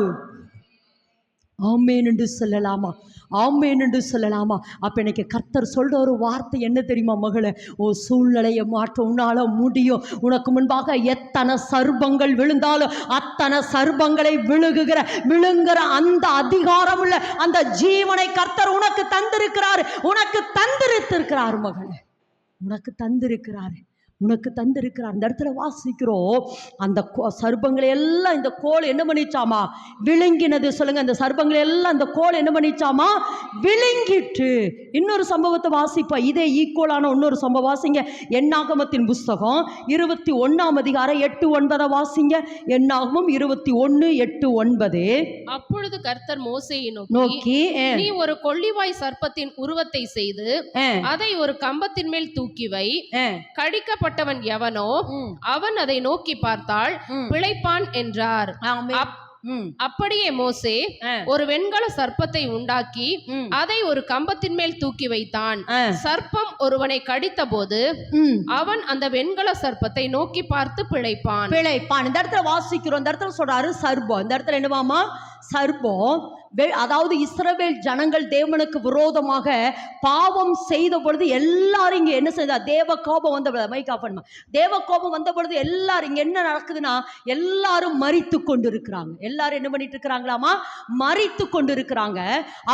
ஆமேன் என்று சொல்லலாமா? அப்ப இன்னைக்கு கர்த்தர் சொல்ற ஒரு வார்த்தை என்ன தெரியுமா மகளே? ஓ, சூழ்நிலையை மாற்ற உன்னால முடியும். உனக்கு முன்பாக எத்தனை சர்ப்பங்கள் விழுந்தாலும் அத்தனை சர்ப்பங்களை விழுங்குற அந்த அதிகாரம் உள்ள அந்த ஜீவனை கர்த்தர் உனக்கு தந்திருக்கிறார் மகளே, உனக்கு தந்திருக்கிறார். இந்த இடத்துல வாசிக்கிறோம், அந்த சர்ப்பங்களை எல்லாம் இந்த கோல் என்ன பண்ணிச்சாமா, விழுங்கினது. சொல்லுங்க, அந்த சர்ப்பங்களை எல்லாம் அந்த கோல் என்ன பண்ணிச்சாமா, விழுங்கிட்டு. இன்னொரு சம்பவத்தை வாசிப்பா, இதே ஈக்குவலான இன்னொரு சம்பவம் வாசிங்க. என்னாகமத்தின் புஸ்தகம் 21ஆம் அதிகாரம் 8-9 வாசிங்க. என்னாகமம் 21:8-9. அப்பொழுது கர்த்தர் மோசேயை நோக்கி, நீ ஒரு கொள்ளிவாய் சர்ப்பத்தின் உருவத்தை செய்து அதை ஒரு கம்பத்தின் மேல் தூக்கி வை, கடிக்கப்பட்டவன் எவனோ அவன் அதை நோக்கி பார்த்தால் பிழைப்பான் என்றார். அப்படியே மோசே ஒரு வெண்கல சர்ப்பத்தை உண்டாக்கி அதை ஒரு கம்பத்தின் மேல் தூக்கி வைத்தான். சர்ப்பம் ஒருவனை கடித்த போது அவன் அந்த வெண்கல சர்ப்பத்தை நோக்கி பார்த்து பிழைப்பான். இந்த இடத்துல வாசிக்கிறோம். இந்த இடத்துல சொல்றாரு சர்ப்பம். இந்த இடத்துல என்னவாமா, சர்ப்பம். அதாவது இஸ்ரவேல் ஜனங்கள் தேவனுக்கு விரோதமாக பாவம் செய்த பொழுது எல்லாரும் இங்க என்ன செய்தா, தேவ கோபம் வந்த பொழுது, தேவ கோபம் வந்த பொழுது எல்லாரும் இங்க என்ன நடக்குதுன்னா, எல்லாரும் மரித்து கொண்டு இருக்கிறாங்க. எல்லாரும் என்ன பண்ணிட்டு இருக்கிறாங்களாமா, மரித்து கொண்டு இருக்கிறாங்க.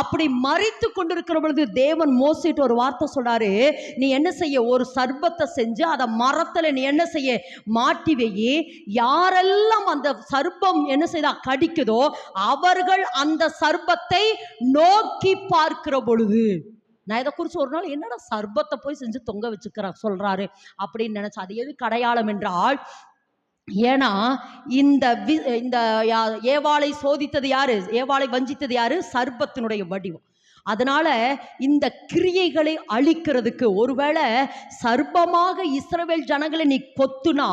அப்படி மரித்து கொண்டு இருக்கிற பொழுது தேவன் மோசேட்டு ஒரு வார்த்தை சொல்றாரு, நீ என்ன செய்ய, ஒரு சர்பத்தை செஞ்சு அதை மரத்துல நீ என்ன செய்ய, மாட்டி வை. யாரெல்லாம் அந்த சர்ப்பம் என்ன செய்தா கடிக்குதோ அவர்கள் அந்த சர்ப்பத்தை நோக்கி பார்க்கிற பொழுது, நான் இதை குறித்து ஒரு நாள் என்னடா சர்பத்தை போய் செஞ்சு தொங்க வச்சுக்கிற சொல்றாரு அப்படின்னு நினைச்சா, அது எதுக்கு அடையாளம் என்றால், ஏன்னா இந்த ஏவாளை சோதித்தது யாரு, ஏவாளை வஞ்சித்தது யாரு, சர்ப்பத்தினுடைய வடிவம். அதனால இந்த கிரியைகளை அழிக்கிறதுக்கு, ஒருவேளை சர்ப்பமாக இஸ்ரவேல் ஜனங்களை நீ கொத்துனா,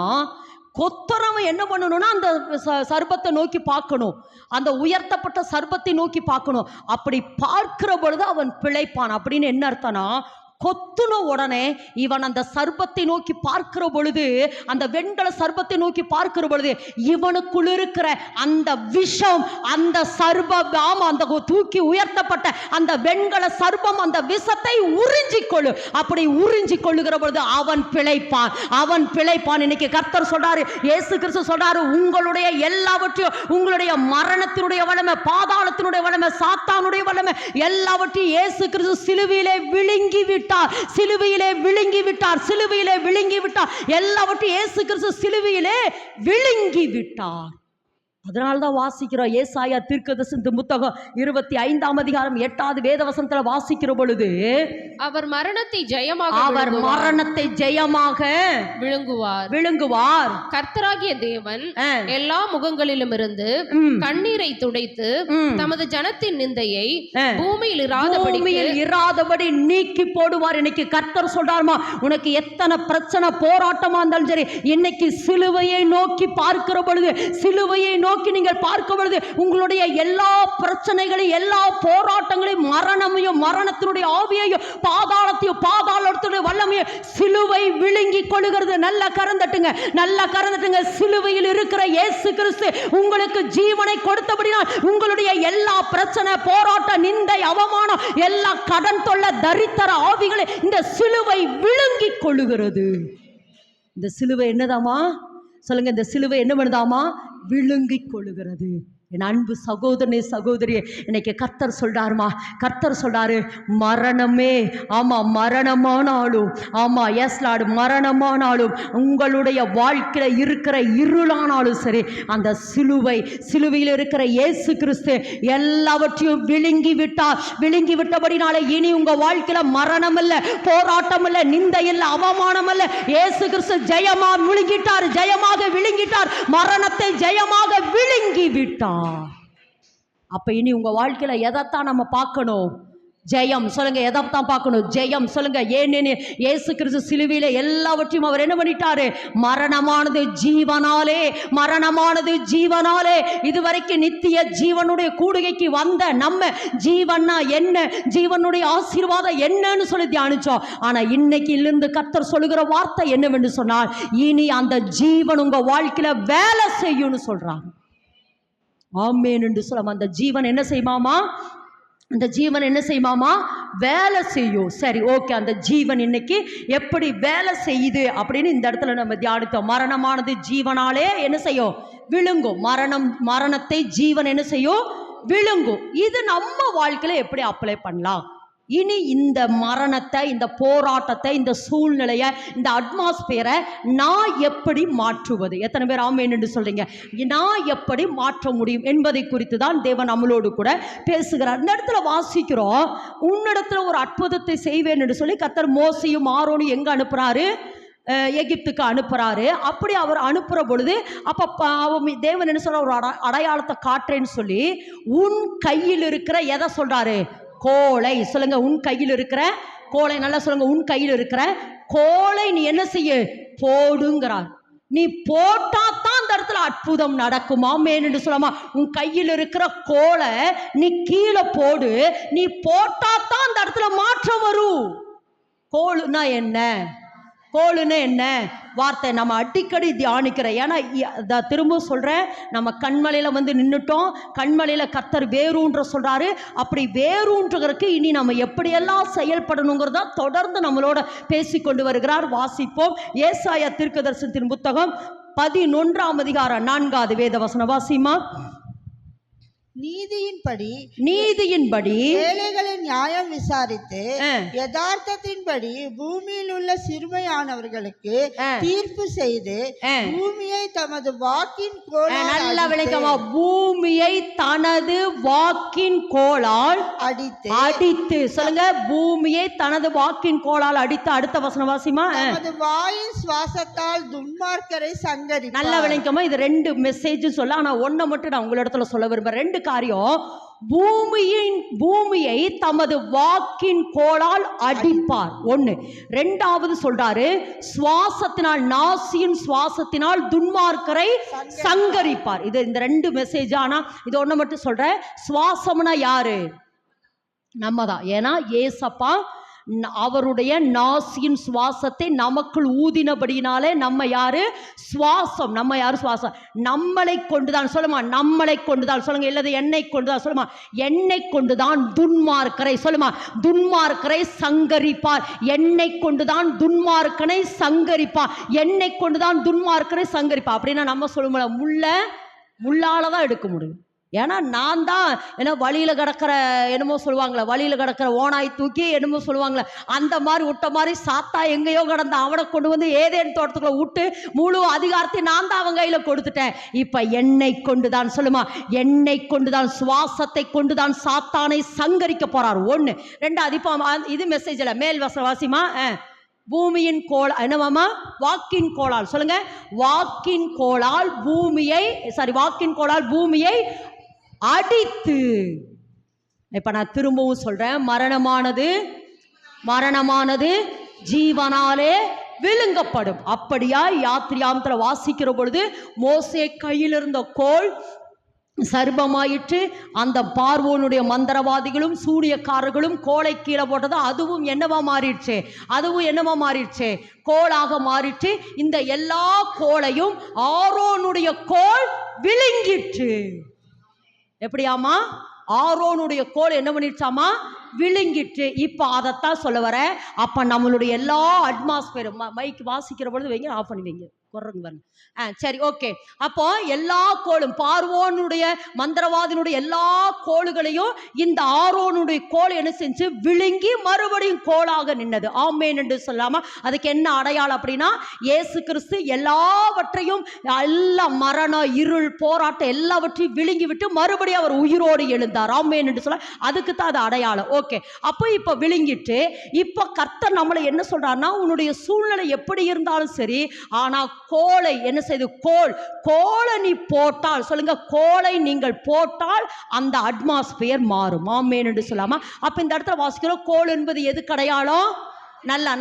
கொத்தரவன் என்ன பண்ணணும்னா அந்த சர்ப்பத்தை நோக்கி பார்க்கணும், அந்த உயர்த்தப்பட்ட சர்ப்பத்தை நோக்கி பார்க்கணும். அப்படி பார்க்கிற பொழுது அவன் பிழைப்பான். அப்படின்னு என்ன அர்த்தம்னா, கொத்துன உடனே இவன் அந்த சர்ப்பத்தை நோக்கி பார்க்கிற பொழுது, அந்த வெண்கல சர்ப்பத்தை நோக்கி பார்க்கிற பொழுது இவனுக்குள் இருக்கிற அந்த விஷம், அந்த சர்ப்பம், அந்த தூக்கி உயர்த்தப்பட்ட அந்த வெண்கல சர்ப்பம் அந்த விஷத்தை உறிஞ்சிக் கொள்ளு. அப்படி உறிஞ்சிக் கொள்ளுகிற பொழுது அவன் பிழைப்பான், அவன் பிழைப்பான். இன்னைக்கு கர்த்தர் சொல்றாரு, இயேசு கிறிஸ்து சொல்றாரு, உங்களுடைய எல்லாவற்றையும், உங்களுடைய மரணத்தினுடைய வல்லமை, பாதாளத்தினுடைய வல்லமை, சாத்தானுடைய வல்லமை எல்லாவற்றையும் இயேசு கிறிஸ்து சிலுவையிலே விழுங்கி விட்டார், சிலுவையிலே விழுங்கி விட்டார், சிலுவையிலே விழுங்கி விட்டார். எல்லாவற்றையும் இயேசு கிறிஸ்து சிலுவையிலே விழுங்கி விட்டார். அதனால்தான் வாசிக்கிறோம், ஏசாயா தீர்க்கதரிசி புத்தகம் 25ஆம் அதிகாரம் 8வது வேதவசனத்துல வாசிக்கிற பொழுது, அவர் மரணத்தை ஜெயமாக, அவர் மரணத்தை ஜெயமாக விழுங்குவார். கர்த்தராகிய தேவன் எல்லா முகங்களிலும் இருந்து கண்ணீரை துடைத்து தமது ஜனத்தின் நிந்தையை பூமியில் இராதபடி நீக்கி போடுவார். இன்னைக்கு கர்த்தர் சொல்றாருமா, உனக்கு எத்தனை பிரச்சனை போராட்டமா இருந்தாலும் சரி, இன்னைக்கு சிலுவையை நோக்கி பார்க்கிற பொழுது, சிலுவையை நோக்கி நீங்கள் பார்க்கும் பொழுது உங்களுடைய எல்லா பிரச்சனைகளையும், எல்லா போராட்டங்களையும், மரணமையும், மரணத்தினுடைய ஆவியையும், பாதாளத்தையும், பாதாளத்துடைய வல்லமையும் சிலுவை விழுங்கி கொள்ளுகிறது. நல்ல கரந்தட்டுங்க, நல்ல கரந்தட்டுங்க. சிலுவையில் இருக்கிற இயேசு கிறிஸ்து உங்களுக்கு ஜீவனை கொடுத்தபடினால் உங்களுடைய எல்லா பிரச்சனை, போராட்டம், நிந்தை, அவமானம், எல்லா கடன் தொல்லை, தரித்திர ஆவிகளை இந்த சிலுவை விழுங்கி கொள்ளுகிறது. இந்த சிலுவை என்னதாமா சொல்லுங்க, இந்த சிலுவை என்ன பண்ணுதாமா, விழுங்கிக் கொள்ளுகிறது. என் அன்பு சகோதரனே, சகோதரியே, இன்னைக்கு கர்த்தர் சொல்றாருமா, கர்த்தர் சொல்றாரு, மரணமே, ஆமா மரணமானாலும், ஆமா எஸ் லார்ட், மரணமானாலும், உங்களுடைய வாழ்க்கையில இருக்கிற இருளானாலும் சரி, அந்த சிலுவையில் இருக்கிற இயேசு கிறிஸ்து எல்லாவற்றையும் விழுங்கி விட்டார். விழுங்கி விட்டபடினால இனி உங்க வாழ்க்கையில மரணம் இல்ல, போராட்டம் இல்ல, நிந்தை இல்ல, அவமானம் இல்ல. இயேசு கிறிஸ்து ஜெயமா விழுங்கிட்டார், ஜெயமாக விழுங்கிட்டார், மரணத்தை ஜெயமாக விழுங்கி விட்டார். அப்ப இனி உங்க வாழ்க்கையில எதைத்தான் நம்ம பார்க்கணும், ஜெயம். சொல்லுங்க, எதைத்தான் பார்க்கணும், ஜெயம். சொல்லுங்க, ஏன்னு இயேசு கிறிஸ்து சிலுவையில எல்லாவற்றையும் அவர் என்ன பண்ணிட்டாரு, மரணமானது ஜீவனாலே, மரணமானது ஜீவனாலே. இதுவரைக்கும் நித்திய ஜீவனுடைய கூடுகைக்கு வந்த நம்ம ஜீவன்னா என்ன, ஜீவனுடைய ஆசீர்வாதம் என்னன்னு சொல்லி தியானிச்சோம். ஆனா இன்னைக்கு இருந்து கர்த்தர் சொல்லுகிற வார்த்தை என்னவென்று சொன்னால், இனி அந்த ஜீவன் உங்க வாழ்க்கையில வேலை செய்யும்னு சொல்றாங்க. ஆமென் என்று சொல்லலாம். அந்த ஜீவன் என்ன செய்யுமாமா, அந்த ஜீவன் என்ன செய்யுமாமா, வேலை செய்யும். சரி, ஓகே. அந்த ஜீவன் இன்னைக்கு எப்படி வேலை செய்யுது அப்படின்னு இந்த இடத்துல நம்ம தியானித்தோம். மரணமானது ஜீவனாலே என்ன செய்யும், விழுங்கும். மரணத்தை ஜீவன் என்ன செய்யும், விழுங்கும். இது நம்ம வாழ்க்கையில எப்படி அப்ளை பண்ணலாம்? இனி இந்த மரணத்தை, இந்த போராட்டத்தை, இந்த சூழ்நிலையை, இந்த அட்மாஸ்பியரை நான் எப்படி மாற்றுவது? எத்தனை பேர் ஆமென் என்று சொல்றீங்க? நான் எப்படி மாற்ற முடியும் என்பதை குறித்து தான் தேவன் நம்மளோடு கூட பேசுகிறார். இந்த இடத்துல வாசிக்கிறோம், உன்னிடத்துல ஒரு அற்புதத்தை செய்வேன் என்று சொல்லி கர்த்தர் மோசையும் ஆரோனும் எங்க அனுப்புறாரு, எகிப்துக்கு அனுப்புறாரு. அப்படி அவர் அனுப்புற பொழுது அப்ப தேவன் என்ன சொல்ற, ஒரு அடையாளத்தை காட்டுறேன்னு சொல்லி உன் கையில் இருக்கிற எதை சொல்றாரு, கோலை. சொல்லுங்க, உன் கையில் இருக்கிற கோலை. நல்லா சொல்லுங்க, உன் கையில் இருக்கிற கோலை நீ என்ன செய்ய, போடுங்கிறார். நீ போட்டா தான் அந்த இடத்துல அற்புதம் நடக்குமா? மேன்னு சொல்லாமா, உன் கையில் இருக்கிற கோலை நீ கீழே போடு, நீ போட்டா தான் அந்த இடத்துல மாற்றம் வரும். கோலுனா என்ன? கோளுன்னு என்ன வார்த்தை நம்ம அடிக்கடி தியானிக்கிறோம். ஏன்னா திரும்ப சொல்கிறேன், நம்ம கண்மலையில் வந்து நின்றுட்டோம். கண்மலையில் கர்த்தர் வேரூன்ற சொல்கிறாரு. அப்படி வேரூன்றதற்கு இனி நம்ம எப்படியெல்லாம் செயல்படணுங்கிறத தொடர்ந்து நம்மளோட பேசி கொண்டு வருகிறார். வாசிப்போம். ஏசாயா தீர்க்கதரிசனத்தின் புத்தகம் 11ஆம் அதிகாரம் 4வது வேதவசன வாசிமா. நீதியின்படி ஏழைகளை நியாயம் விசாரித்து யதார்த்தத்தின்படி பூமியில் உள்ள சிறுமையானவர்களுக்கு தீர்ப்பு செய்து பூமியை தமது வாக்கின் கோலால் பூமியை தனது வாக்கின் கோலால் அடித்து சொல்லுங்க. பூமியை தனது வாக்கின் கோலால் அடித்து. அடுத்த வசன வாசிமா. தமது வாயின் சுவாசத்தால் துன்மார்க்கரை சங்கரி. நல்ல விளக்கமா இது 2 மெசேஜ் சொல்ல. ஆனா ஒன்ன மட்டும் நான் உங்களிடத்துல சொல்ல விரும்புறேன். 2 காரியம். பூமியை தமது வாக்கின் கோலால் அடிப்பார். 1. 2வது சொல்றாரு, சுவாசத்தினால், நாசியின் சுவாசத்தினால் துன்மார்க்கரை சங்கரிப்பார். இது இந்த 2 மெசேஜ். ஆனா இது ஒண்ணு மட்டும் சொல்றேன். சுவாசம்னா யாரு? நம்ம தான். ஏன்னா ஏசப்பா அவருடைய நாசியின் சுவாசத்தை நமக்குள் ஊதினபடினாலே நம்ம யாரு? சுவாசம். நம்ம யாரு? சுவாசம். நம்மளை கொண்டுதான் சொல்லுமா. நம்மளை கொண்டுதான் சொல்லுங்க. இல்லது என்னை கொண்டுதான் சொல்லுமா. என்னை கொண்டுதான் துன்மார்க்கரை சொல்லுமா. துன்மார்க்கரை சங்கரிப்பார். என்னை கொண்டுதான் துன்மார்க்கனை சங்கரிப்பார். என்னை கொண்டுதான் துன்மார்க்கரை சங்கரிப்பார். அப்படின்னா நம்ம சொல்லுவோம்ல, முள்ளால தான் எடுக்க முடியும். ஏன்னா நான் தான் ஏன்னா வழியில் கிடக்கிற என்னமோ சொல்லுவாங்களே, வழியில் கிடக்கிற ஓனாய் தூக்கி என்னமோ சொல்லுவாங்களே, அந்த மாதிரி விட்ட மாதிரி சாத்தா எங்கேயோ கிடந்த அவனை கொண்டு வந்து ஏதேன் தோட்டத்துக்குள்ள விட்டு முழு அதிகாரத்தை நான் தான் அவன் கையில் கொடுத்துட்டேன். இப்போ என்னை கொண்டுதான் சொல்லுமா. என்னை கொண்டுதான், சுவாசத்தை கொண்டுதான் சாத்தானை சங்கரிக்க போறார். 1. 2. இப்போ இது மெசேஜில் மேல் வாசிமா. பூமியின் கோள் என்னவாமா? வாக்கின் கோளால் சொல்லுங்க. வாக்கின் கோளால் பூமியை அடித்து. இப்ப நான் திரும்பவும் சொல்றேன், மரணமானது ஜீவனாலே விழுங்கப்படும். அப்படியா யாத்திரியாமத்துல வாசிக்கிற பொழுது மோசே கையில் இருந்த கோல் சர்பமாயிற்று. அந்த பார்வோனுடைய மந்திரவாதிகளும் சூனியக்காரர்களும் கோலை கீழே போட்டது. அதுவும் என்னவா மாறிடுச்சு? கோளாக மாறிற்று. இந்த எல்லா கோளையும் ஆரோனுடைய கோல் விழுங்கிற்று. எப்படியாமா? ஆரோனுடைய கோல் என்ன பண்ணிடுச்சாமா? விழுங்கிட்டு. இப்போ அதைத்தான் சொல்ல வர. அப்ப நம்மளுடைய எல்லா அட்மாஸ்பியரும் மைக் வாசிக்கிற பொழுது வைங்க, ஆஃப் பண்ணி வைங்க. சரி, ஓகே. அப்போ எல்லா கோளும், பார்வோனுடைய மந்திரவாதினுடைய எல்லா கோளுகளையும் இந்த ஆரோனுடைய கோல் என்ன செஞ்சு விழுங்கி மறுபடியும் கோளாக நின்னது. ஆமேன் என்று சொல்லாம அதுக்கு என்ன அடையாளம் அப்படின்னா, இயேசு கிறிஸ்து எல்லாவற்றையும், எல்லா மரணம், இருள், போராட்டம் எல்லாவற்றையும் விழுங்கி விட்டு மறுபடியும் அவர் உயிரோடு எழுந்தார். ஆமேன் என்று சொல்ல அதுக்கு தான் அது அடையாளம். ஓகே. அப்போ இப்ப விழுங்கிட்டு இப்ப கர்த்தர் நம்மளை என்ன சொல்றாருன்னா, உன்னுடைய சூழ்நிலை எப்படி இருந்தாலும் சரி, ஆனா கோலை என்ன செய்து, கோலை நீ போட்டால் சொல்லுங்க, கோலை நீங்கள் போட்டால் அந்த அட்மாஸ்பியர் மாறும். ஆமென் என்று சொல்லாமா. அப்ப இந்த இடத்துல வாசிக்கிறோம், கோல் என்பது எதுக்கு அடையாளம்?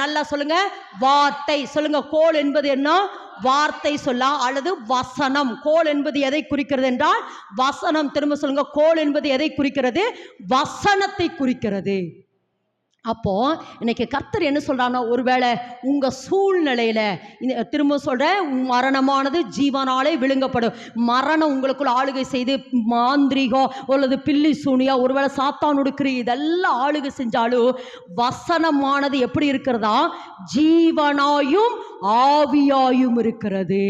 நல்லா சொல்லுங்க, வார்த்தை சொல்லுங்க. கோல் என்பது என்ன? வார்த்தை சொல்ல அல்லது வசனம். கோல் என்பது எதை குறிக்கிறது என்றால் வசனம். திரும்ப சொல்லுங்க, கோல் என்பது எதை குறிக்கிறது? வசனத்தை குறிக்கிறது. அப்போ இன்னைக்கு கர்த்தர் என்ன சொல்றான்னா, ஒருவேளை உங்க சூழ்நிலையில திரும்ப சொல்றேன், மரணமானது ஜீவனாலே விழுங்கப்படும். மரணம் உங்களுக்குள்ள ஆளுகை செய்து மாந்திரிகம் அல்லது பில்லி சூனியா, ஒருவேளை சாத்தானுடைய கிரியை இதெல்லாம் ஆளுகை செஞ்சாலும் வசனமானது எப்படி இருக்கிறதா? ஜீவனாயும் ஆவியாயும் இருக்கிறது.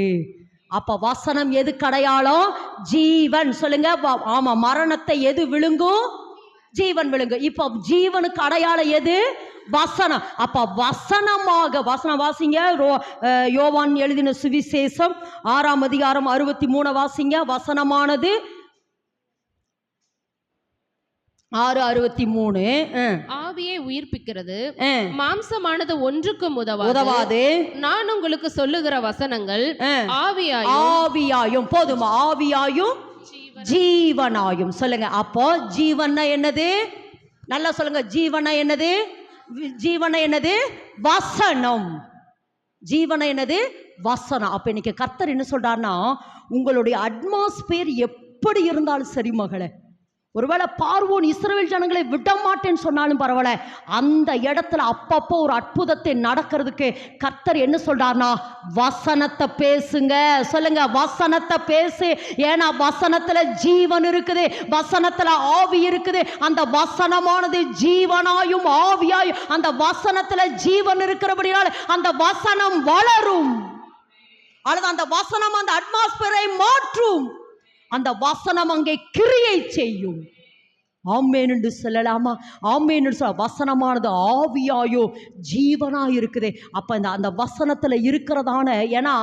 அப்ப வசனம் எதுக்கு அடையாளம்? ஜீவன் சொல்லுங்க. ஆமா, மரணத்தை எது விழுங்கும்? ஜீவன் விழுங்கு. இப்ப ஜீவனுக்கு அடையாளம் எது? வசனம். அப்ப வசனமாக, வசனம் வாசிங்க. யோவான் எழுதின சுவிசேஷம் 6ஆம் அதிகாரம் 63 வாசிங்க. வசனமானது 6:63 ஆவியை உயிர்ப்பிக்கிறது, மாம்சமானது ஒன்றுக்கும் உதவாது. நான் உங்களுக்கு சொல்லுகிற வசனங்கள் ஆவியாயும் போதுமா? ஆவியாயும் ஜீவனாயும் சொல்லுங்க. அப்போ ஜீவன்னா என்னது? நல்லா சொல்லுங்க. ஜீவனா என்னது? ஜீவனா என்னது? வசனம். ஜீவனா என்னது? வசனம். அப்ப இன்னைக்கு கர்த்தர் என்ன சொல்றாருன்னா, உங்களுடைய அட்மாஸ்பியர் எப்படி இருந்தாலும் சரி மகளே, ஒருவேளை பார்வோன் இஸ்ரவேல் ஜனங்களை விட மாட்டேன்னு சொன்னாலும் பரவாயில்ல, அந்த இடத்துல அப்பப்போ ஒரு அற்புதத்தை நடக்கிறதுக்கு கர்த்தர் என்ன சொல்றாருன்னா, வசனத்தை பேசுங்க. சொல்லுங்க, வசனத்தை பேசு. ஏன்னா வசனத்துல ஜீவன் இருக்குது, வசனத்துல ஆவி இருக்குது. அந்த வசனமானது ஜீவனாயும் ஆவியாயும், அந்த வசனத்துல ஜீவன் இருக்கிறபடியால் அந்த வசனம் வளரும். அல்லது அந்த வசனம் அந்த அட்மாஸ்பியரை மாற்றும். அந்த வசனம் அங்கே கிரியை செய்யும். ஆமென் என்று சொல்லலாமா? ஆமென் என்று சொல்ல. வசனமானது ஆவியாயோ ஜீவனாய் இருக்குது. அப்ப அந்த வசனத்துல இருக்கிறதான, ஏன்னா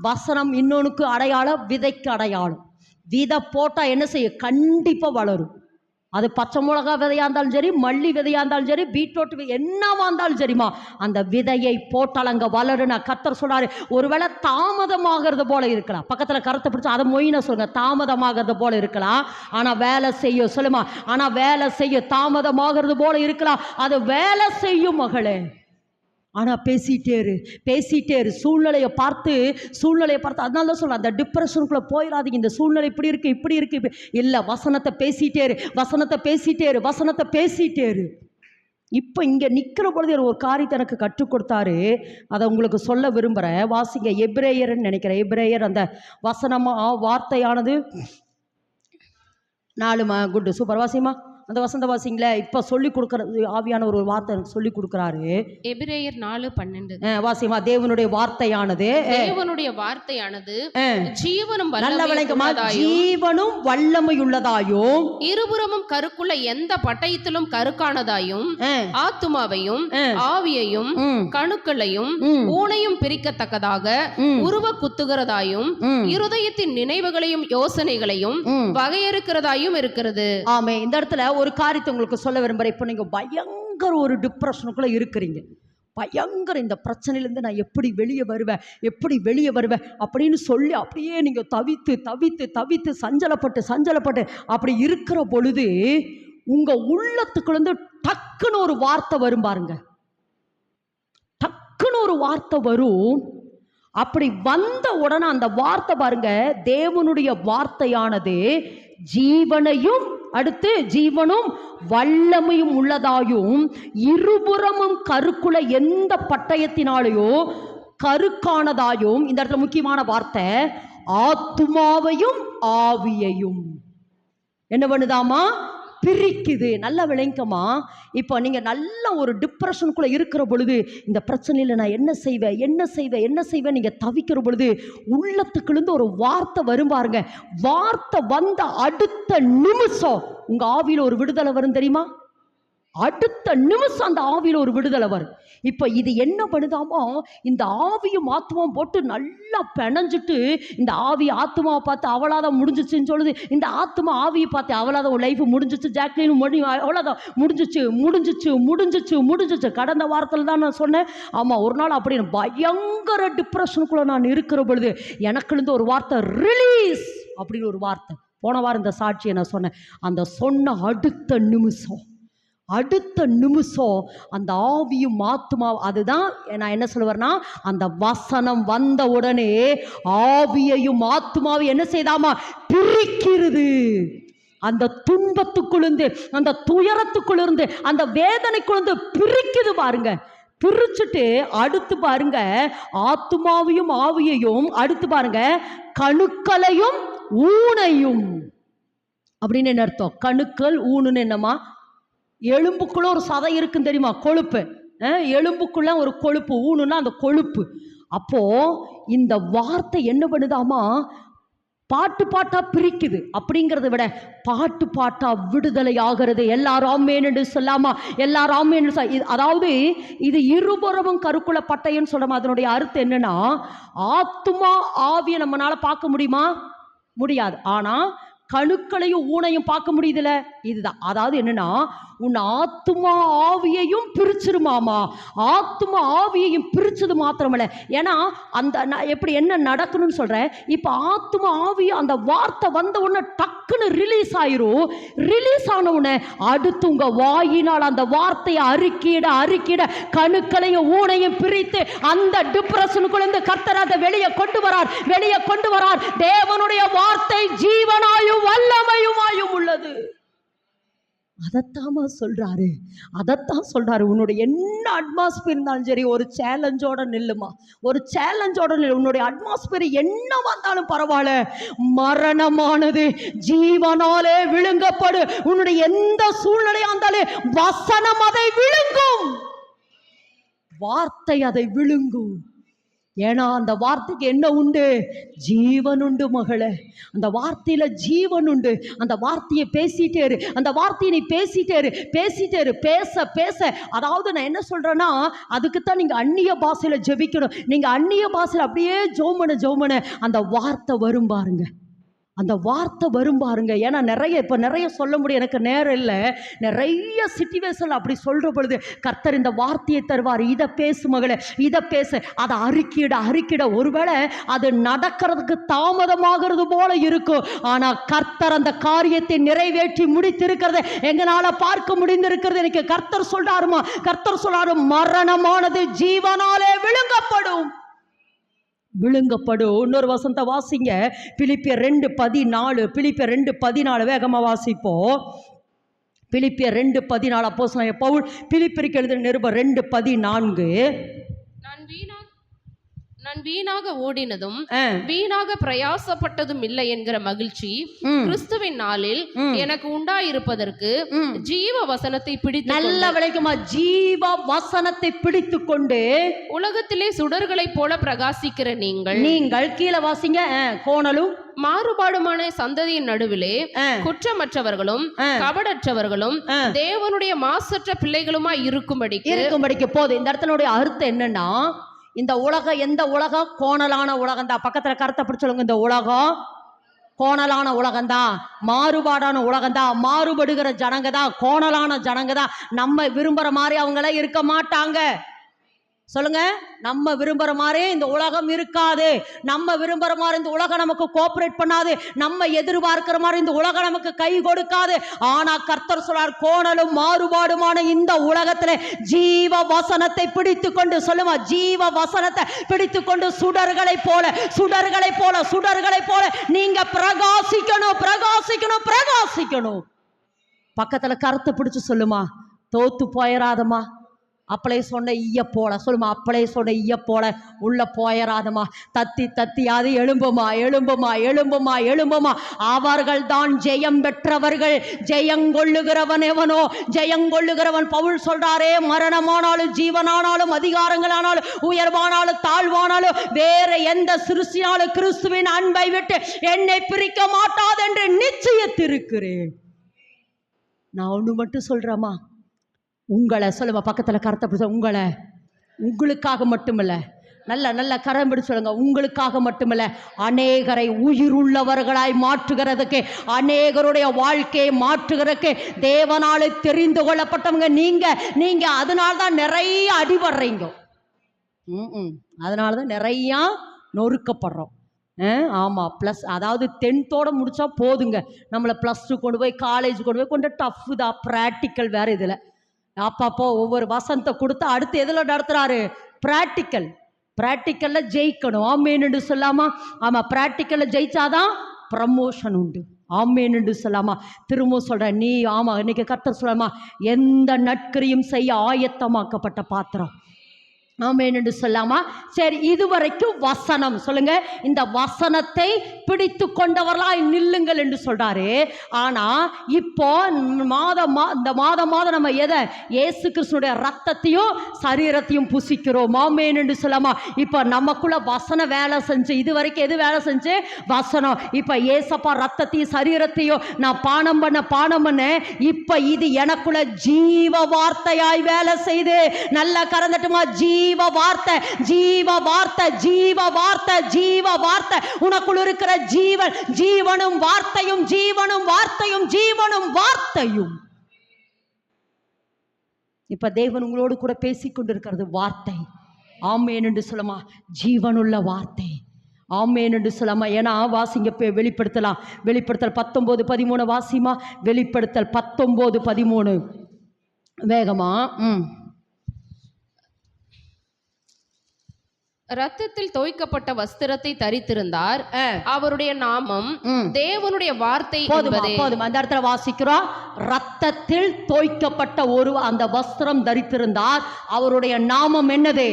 வசனம் இன்னொன்னுக்கு அடையாளம், விதைக்கு அடையாளம். விதை போட்டா என்ன செய்யும்? கண்டிப்பா வளரும். அது பச்சை மிளகா விதையா இருந்தாலும் சரி, மல்லி விதையா இருந்தாலும் சரி, பீட்ரூட் என்னவா இருந்தாலும் சரிமா, அந்த விதையை போட்டால் அங்க வளருன கர்த்தர் சொல்றாரு. ஒருவேளை தாமதமாகிறது போல இருக்கலாம். பக்கத்துல கருத்தை பிடிச்சா அதை மொயின சொல்லுங்க. தாமதமாகிறது போல இருக்கலாம், ஆனா வேலை செய்யும். சொல்லுமா, ஆனா வேலை செய்யும். தாமதமாகிறது போல இருக்கலாம், அது வேலை செய்யும் மகளே. ஆனா பேசிட்டே இரு. சூழ்நிலையை பார்த்து அதனால தான் சொல்ல, அந்த டிப்ரெஷனுக்குள்ள போயிடாதீங்க. இந்த சூழ்நிலை இப்படி இருக்கு இல்ல, வசனத்தை பேசிட்டே இரு. இப்போ இங்க நிக்கிற பொழுது ஒரு காரியத்தை எனக்கு கற்றுக் கொடுத்தாரு. அதை உங்களுக்கு சொல்ல விரும்புறேன். வாசிங்க, எபிரேயர்ன்னு நினைக்கிறேன். எபிரேயர் அந்த வசனமா வார்த்தையானது 4 குட் சூப்பர். வாசிமா அந்த வசந்த வாசிங்களே. இப்ப சொல்லி கொடுக்கறது ஆவியான ஒரு வார்த்தை எனக்கு சொல்லி கொடுக்கிறாரு. எபிரேயர் 4:12 வாசிமா. தேவனுடைய வார்த்தையானது ஜீவனும் வல்லமையுள்ளதாயும் இருபுறமும் கருக்குள்ள எந்த பட்டயத்திலும் கருக்கானதாயும் ஆத்துமாவையும் ஆவியையும் கணுக்களையும் ஊனையும் பிரிக்கத்தக்கதாக உருவ குத்துகிறதாயும் இருதயத்தின் நினைவுகளையும் யோசனைகளையும் வகையறுக்கிறதாயும் இருக்கிறது. ஆமே. இந்த இடத்துல ஒரு காரியத்தை உங்களுக்கு சொல்ல விரும்புறேன். இப்போ நீங்க பயங்கர ஒரு டிப்ரெஷனுக்குள்ள இருக்கிறீங்க. பயங்கர இந்த பிரச்சனையிலேருந்து நான் எப்படி வெளியே வருவேன் அப்படின்னு சொல்லி அப்படியே நீங்க தவித்து சஞ்சலப்பட்டு அப்படி இருக்கிற பொழுது உங்க உள்ளத்துக்குள்ள டக்குன்னு ஒரு வார்த்தை வரும் பாருங்க. டக்குன்னு ஒரு வார்த்தை வரும். அப்படி வந்த உடனே அந்த வார்த்தை பாருங்க, தேவனுடைய வார்த்தையானது ஜீவனையும் அடுத்து ஜீவனும் வல்லமையும் உள்ளதாயும் இருபுறமும் கருக்குள்ள எந்த பட்டயத்தினாலேயோ கருக்கானதாயும், இந்த இடத்துல முக்கியமான வார்த்தை, ஆத்துமாவையும் ஆவியையும் என்ன பண்ணுதாமா? பிரிக்குது. நல்ல விளங்கமா. இப்போ நீங்க நல்ல ஒரு டிப்ரெஷனுக்குள்ள இருக்கிற பொழுது, இந்த பிரச்சனையில நான் என்ன செய்வேன் நீங்க தவிக்கிற பொழுது உள்ளத்துக்குள்ள ஒரு வார்த்தை வரும் பாருங்க. வார்த்தை வந்த அடுத்த நிமிஷம் உங்க ஆவியில ஒரு விடுதலை வரும் தெரியுமா? அடுத்த நிமிஷம் அந்த ஆவியில ஒரு விடுதலை வரும். இப்ப இது என்ன பண்ணுதாமோ, இந்த ஆவியும் ஆத்மாவும் போட்டு நல்லா பிணைஞ்சிட்டு, இந்த ஆவி ஆத்மாவை பார்த்து அவளாதான் முடிஞ்சிச்சுன்னு சொல்லுது, இந்த ஆத்மா ஆவியை பார்த்து அவளாதான் உன் லைஃப் முடிஞ்சிச்சு ஜாக்லின், அவ்வளோதான் முடிஞ்சிச்சு. கடந்த வாரத்தில் தான் நான் சொன்னேன். ஆமா, ஒரு நாள் அப்படி பயங்கர டிப்ரெஷனுக்குள்ள நான் இருக்கிற பொழுது எனக்குள்ள ஒரு வார்த்தை, ரிலீஸ் அப்படின்னு ஒரு வார்த்தை. போன வாரம் இந்த சாட்சியை நான் சொன்னேன். அந்த சொன்ன அடுத்த நிமிஷம் அந்த ஆவியும் ஆத்துமா, அதுதான் நான் என்ன சொல்லுவேன்னா, அந்த வசனம் வந்த உடனே ஆவியையும் ஆத்துமாவையும் என்ன செய்தாமா? பிரிக்கிறது. அந்த துன்பத்துக்குள்ளிருந்து, அந்த துயரத்துக்குள்ளிருந்து, அந்த வேதனைக்குள்ளிருந்து பிரிக்குது பாருங்க. பிரிச்சுட்டு அடுத்து பாருங்க, ஆத்துமாவையும் ஆவியையும், அடுத்து பாருங்க கணுக்களையும் ஊனையும். அப்படின்னு என்ன அர்த்தம்? கணுக்கள் ஊனுன்னு என்னமா? எலும்புக்குள்ள ஒரு சதை இருக்குன்னு தெரியுமா? கொழுப்பு. எலும்புக்குள்ள ஒரு கொழுப்பு, ஊனுன்னா அந்த கொழுப்பு. அப்போ இந்த வார்த்தை என்ன பண்ணுதாமா? பாட்டா பிரிக்குது. அப்படிங்கிறத விட பாட்டா விடுதலை ஆகிறது. எல்லாரும் ஆமென் என்று சொல்லாமா? எல்லாரும் ஆமென். அதாவது இது இருபுறமும் கருக்குள்ள பட்டயம்னு சொல்றோம். அதனுடைய அர்த்தம் என்னன்னா, ஆத்துமா ஆவியை நம்மளால பார்க்க முடியுமா? முடியாது. ஆனா கணுக்களையும் ஊனையும் பார்க்க முடியுதுல, இதுதான். அதாவது என்னன்னா, உன் ஆத்துமா ஆவியையும் பிரிச்சிருமாமா. ஆத்துமா ஆவியையும் பிரிச்சது மாத்திரமல்ல, ஏன்னா அந்த எப்படி என்ன நடக்கணும்னு சொல்றேன். இப்ப ஆத்துமா ஆவியும் அந்த வார்த்தை வந்த உடனே டக்குன்னு ரிலீஸ் ஆயிரும். ரிலீஸ் ஆன உடனே அடுத்து உங்க வாயினால் அந்த வார்த்தையை அறிக்கையிட கணுக்களையும் ஊனையும் பிரித்து அந்த டிப்ரெஷனுக்குள்ள கர்த்தர் அதை வெளியே கொண்டு வரார். தேவனுடைய வார்த்தை ஜீவனாயும் வல்லமையுமாயும் உள்ளது. அதைத்தாம்மா சொல்றாரு. அதைத்தான் சொல்றாரு. உன்னுடைய என்ன அட்மாஸ்பியர் இருந்தாலும் சரி, ஒரு சேலஞ்சோட நில்லுமா. ஒரு சேலஞ்சோட நில்லு. உன்னுடைய அட்மாஸ்பியர் என்ன வந்தாலும் பரவாயில்ல, மரணமானது ஜீவனாலே விழுங்கப்படு. உன்னுடைய எந்த சூழ்நிலையா இருந்தாலும் வசனம் அதை விழுங்கும், வார்த்தை அதை விழுங்கும். ஏன்னா அந்த வார்த்தைக்கு என்ன உண்டு? ஜீவன் உண்டு மகளே. அந்த வார்த்தையில ஜீவன் உண்டு. அந்த வார்த்தையை பேசிட்டே இரு. அந்த வார்த்தையை நீ பேசிட்டே இரு, பேசிட்டே இரு. பேச பேச, அதாவது நான் என்ன சொல்றேன்னா, அதுக்குத்தான் நீங்க அந்நிய பாஷையில ஜெபிக்கணும். நீங்க அந்நிய பாஷையில அப்படியே ஜோமன அந்த வார்த்தை வரும் பாருங்க. அந்த வார்த்தை வரும் பாருங்க. ஏன்னா நிறைய சொல்ல முடியும், எனக்கு நேரம் இல்லை. நிறைய சிச்சுவேஷன் அப்படி சொல்ற பொழுது கர்த்தர் இந்த வார்த்தையை தருவார். இதை பேசு மகளே, இதை பேசு, அதை அறிக்கிட. ஒருவேளை அது நடக்கிறதுக்கு தாமதமாகிறது போல இருக்கும், ஆனா கர்த்தர் அந்த காரியத்தை நிறைவேற்றி முடித்திருக்கிறது எங்களால பார்க்க முடிந்திருக்கிறது. எனக்கு கர்த்தர் சொல்றாரு, மரணமானது ஜீவனாலே விழுங்கப்படும். இன்னொரு வசனத்தை வாசிங்க. பிலிப்பியர் 2:14. பிலிப்பியர் 2:14 வேகமா வாசிப்போம். பிலிப்பியர் 2:14 அப்போஸ்தலனாகிய பவுல் பிலிப்பியருக்கு எழுதின நிருபம் 2:14. நான் வீணாக ஓடினதும் வீணாக பிரயாசப்பட்டதும் இல்லை என்கிற மகிழ்ச்சி கிறிஸ்துவின் நாளில் எனக்கு உண்டாயிருப்பதற்கு ஜீவ வசனத்தை பிடித்து, நல்ல விளைக்குமா, ஜீவ வசனத்தை பிடித்து கொண்டு உலகத்திலே சுடர்களைப் போல பிரகாசிக்கிற நீங்கள் கீழே வாசிங்க. கோணலும் மாறுபாடுமான சந்ததியின் நடுவிலே குற்றமற்றவர்களும் கபடற்றவர்களும் தேவனுடைய மாசற்ற பிள்ளைகளுமாய் இருக்கும்படிக்கு போது. இந்த இடத்தினுடைய அர்த்தம் என்னன்னா, இந்த உலகம் எந்த உலகம்? கோணலான உலகம் தான். பக்கத்துல கருத்தை பிடிச்சவங்க, இந்த உலகம் கோணலான உலகம்தான், மாறுபாடான உலகம்தான், மாறுபடுகிற ஜனங்க தான், கோணலான ஜனங்க தான். நம்ம விரும்புற மாதிரி அவங்கள இருக்க மாட்டாங்க. சொல்லுங்க, நம்ம விரும்புற மாதிரி இந்த உலகம் இருக்காது. நம்ம விரும்புற மாதிரி இந்த உலகம் நமக்கு கோஆபரேட் பண்ணாது. நம்ம எதிர்பார்க்கிற மாதிரி இந்த உலகம் நமக்கு கை கொடுக்காது. ஆனா கர்த்தர் சொல்றார், கோணலும் மாறுபாடுமான இந்த உலகத்துல ஜீவ வசனத்தை பிடித்து கொண்டு, சொல்லுமா, ஜீவ வசனத்தை பிடித்து கொண்டு சுடர்களை போல நீங்க பிரகாசிக்கணும். பக்கத்துல கருத்தை பிடிச்சு சொல்லுமா, தோத்து போயிடாதமா. அப்பளே சொன்ன ஈய போல, சொல்லுமா, அப்பளே சொன்ன ஈய போல உள்ள போயராதமா. தத்தி அது எழும்புமா. அவர்கள் தான் ஜெயம் பெற்றவர்கள். ஜெயங்கொள்ளுகிறவன் எவனோ? ஜெயங்கொள்ளுகிறவன். பவுல் சொல்றாரே, மரணமானாலும் ஜீவனானாலும் அதிகாரங்களானாலும் உயர்வானாலும் தாழ்வானாலும் வேற எந்த சிருஷ்டியாலும் கிறிஸ்துவின் அன்பை விட்டு என்னை பிரிக்க மாட்டாது என்று நிச்சயத்திருக்கிறேன். நான் ஒண்ணு மட்டும் சொல்றேமா, உங்களை, சொல்லுங்க, பக்கத்தில் கருத்தை பிடிச்ச, உங்களுக்காக மட்டுமில்ல, நல்ல கரம் பிடிச்சு சொல்லுங்க, உங்களுக்காக மட்டுமில்ல, அநேகரை உயிருள்ளவர்களாய் மாற்றுகிறதுக்கு, அநேகருடைய வாழ்க்கையை மாற்றுகிறதுக்கு தேவனாலே தெரிந்து கொள்ளப்பட்டவங்க நீங்க. அதனால்தான் நிறைய அடிபடுறீங்க. அதனாலதான் நிறைய நொறுக்கப்படுறோம். ஆமாம், ப்ளஸ் அதாவது 10th முடித்தா போதுங்க, நம்மளை +2 கொண்டு போய் காலேஜ் கொண்டு போய் கொஞ்சம் டஃப்பு தான். ப்ராக்டிக்கல் வேறு. இதில் அப்பப்போ ஒவ்வொரு வசனத்தை கொடுத்து அடுத்து எதில் நடத்துகிறாரு? ப்ராக்டிக்கலில் ஜெயிக்கணும். ஆமேன்னு சொல்லாமா? ஆமாம், ப்ராக்டிக்கலில் ஜெயிச்சாதான் ப்ரமோஷன் உண்டு. ஆமேன்னு சொல்லாமா? திரும்ப சொல்கிறேன், நீ ஆமாம், இன்னைக்கு கர்த்தர் சொல்லாமா, எந்த நற்கிரியும் செய்ய ஆயத்தமாக்கப்பட்ட பாத்திரம். ஆமென் சொல்லாமா? சரி, இதுவரைக்கும் வசனம், சொல்லுங்க, இந்த வசனத்தை பிடித்து கொண்டவர்களாய் நில்லுங்கள் என்று சொல்றாரு. ஆனா இப்போ இந்த மாதம் நம்ம எதை? இயேசு கிறிஸ்துடைய ரத்தத்தையும் சரீரத்தையும் புசிக்கிறோம். ஆமென் என்று சொல்லாமா? இப்போ நமக்குள்ள வசனம் வேலை செஞ்சு, இதுவரைக்கும் எது வேலை செஞ்சு? வசனம். இப்போ ஏசப்பா ரத்தத்தையும் சரீரத்தையும் நான் பானம் பண்ண இப்போ இது எனக்குள்ள ஜீவ வார்த்தையாய் வேலை செய்து, நல்லா கறந்துட்டுமா, ஜீவ வார்த்தை உனக்குள் இருக்கிற ஜீவன், ஜீவனும் வார்த்தையும். இப்ப தேவன் உங்களோடு கூட பேசிக் கொண்டிருக்கிறது வார்த்தை. ஆமென் என்று சொல்லுமா, ஜீவனுள்ள வார்த்தை. ஆமென் என்று சொல்லாமா? ஏன்னா வாசிங்க, வெளிப்படுத்தல் 19:13 வாசிமா. வெளிப்படுத்தல் 19:13 வேகமா. ரத்தத்தில் தோய்க்கப்பட்ட வஸ்திரத்தை தரித்திருந்தார். அவருடைய நாமம் தேவனுடைய வார்த்தை என்பதே. போதும். அந்த இடத்துல வாசிக்கிறோம், ரத்தத்தில் தோய்க்கப்பட்ட ஒரு அந்த வஸ்திரம் தரித்திருந்தார். அவருடைய நாமம் என்னது?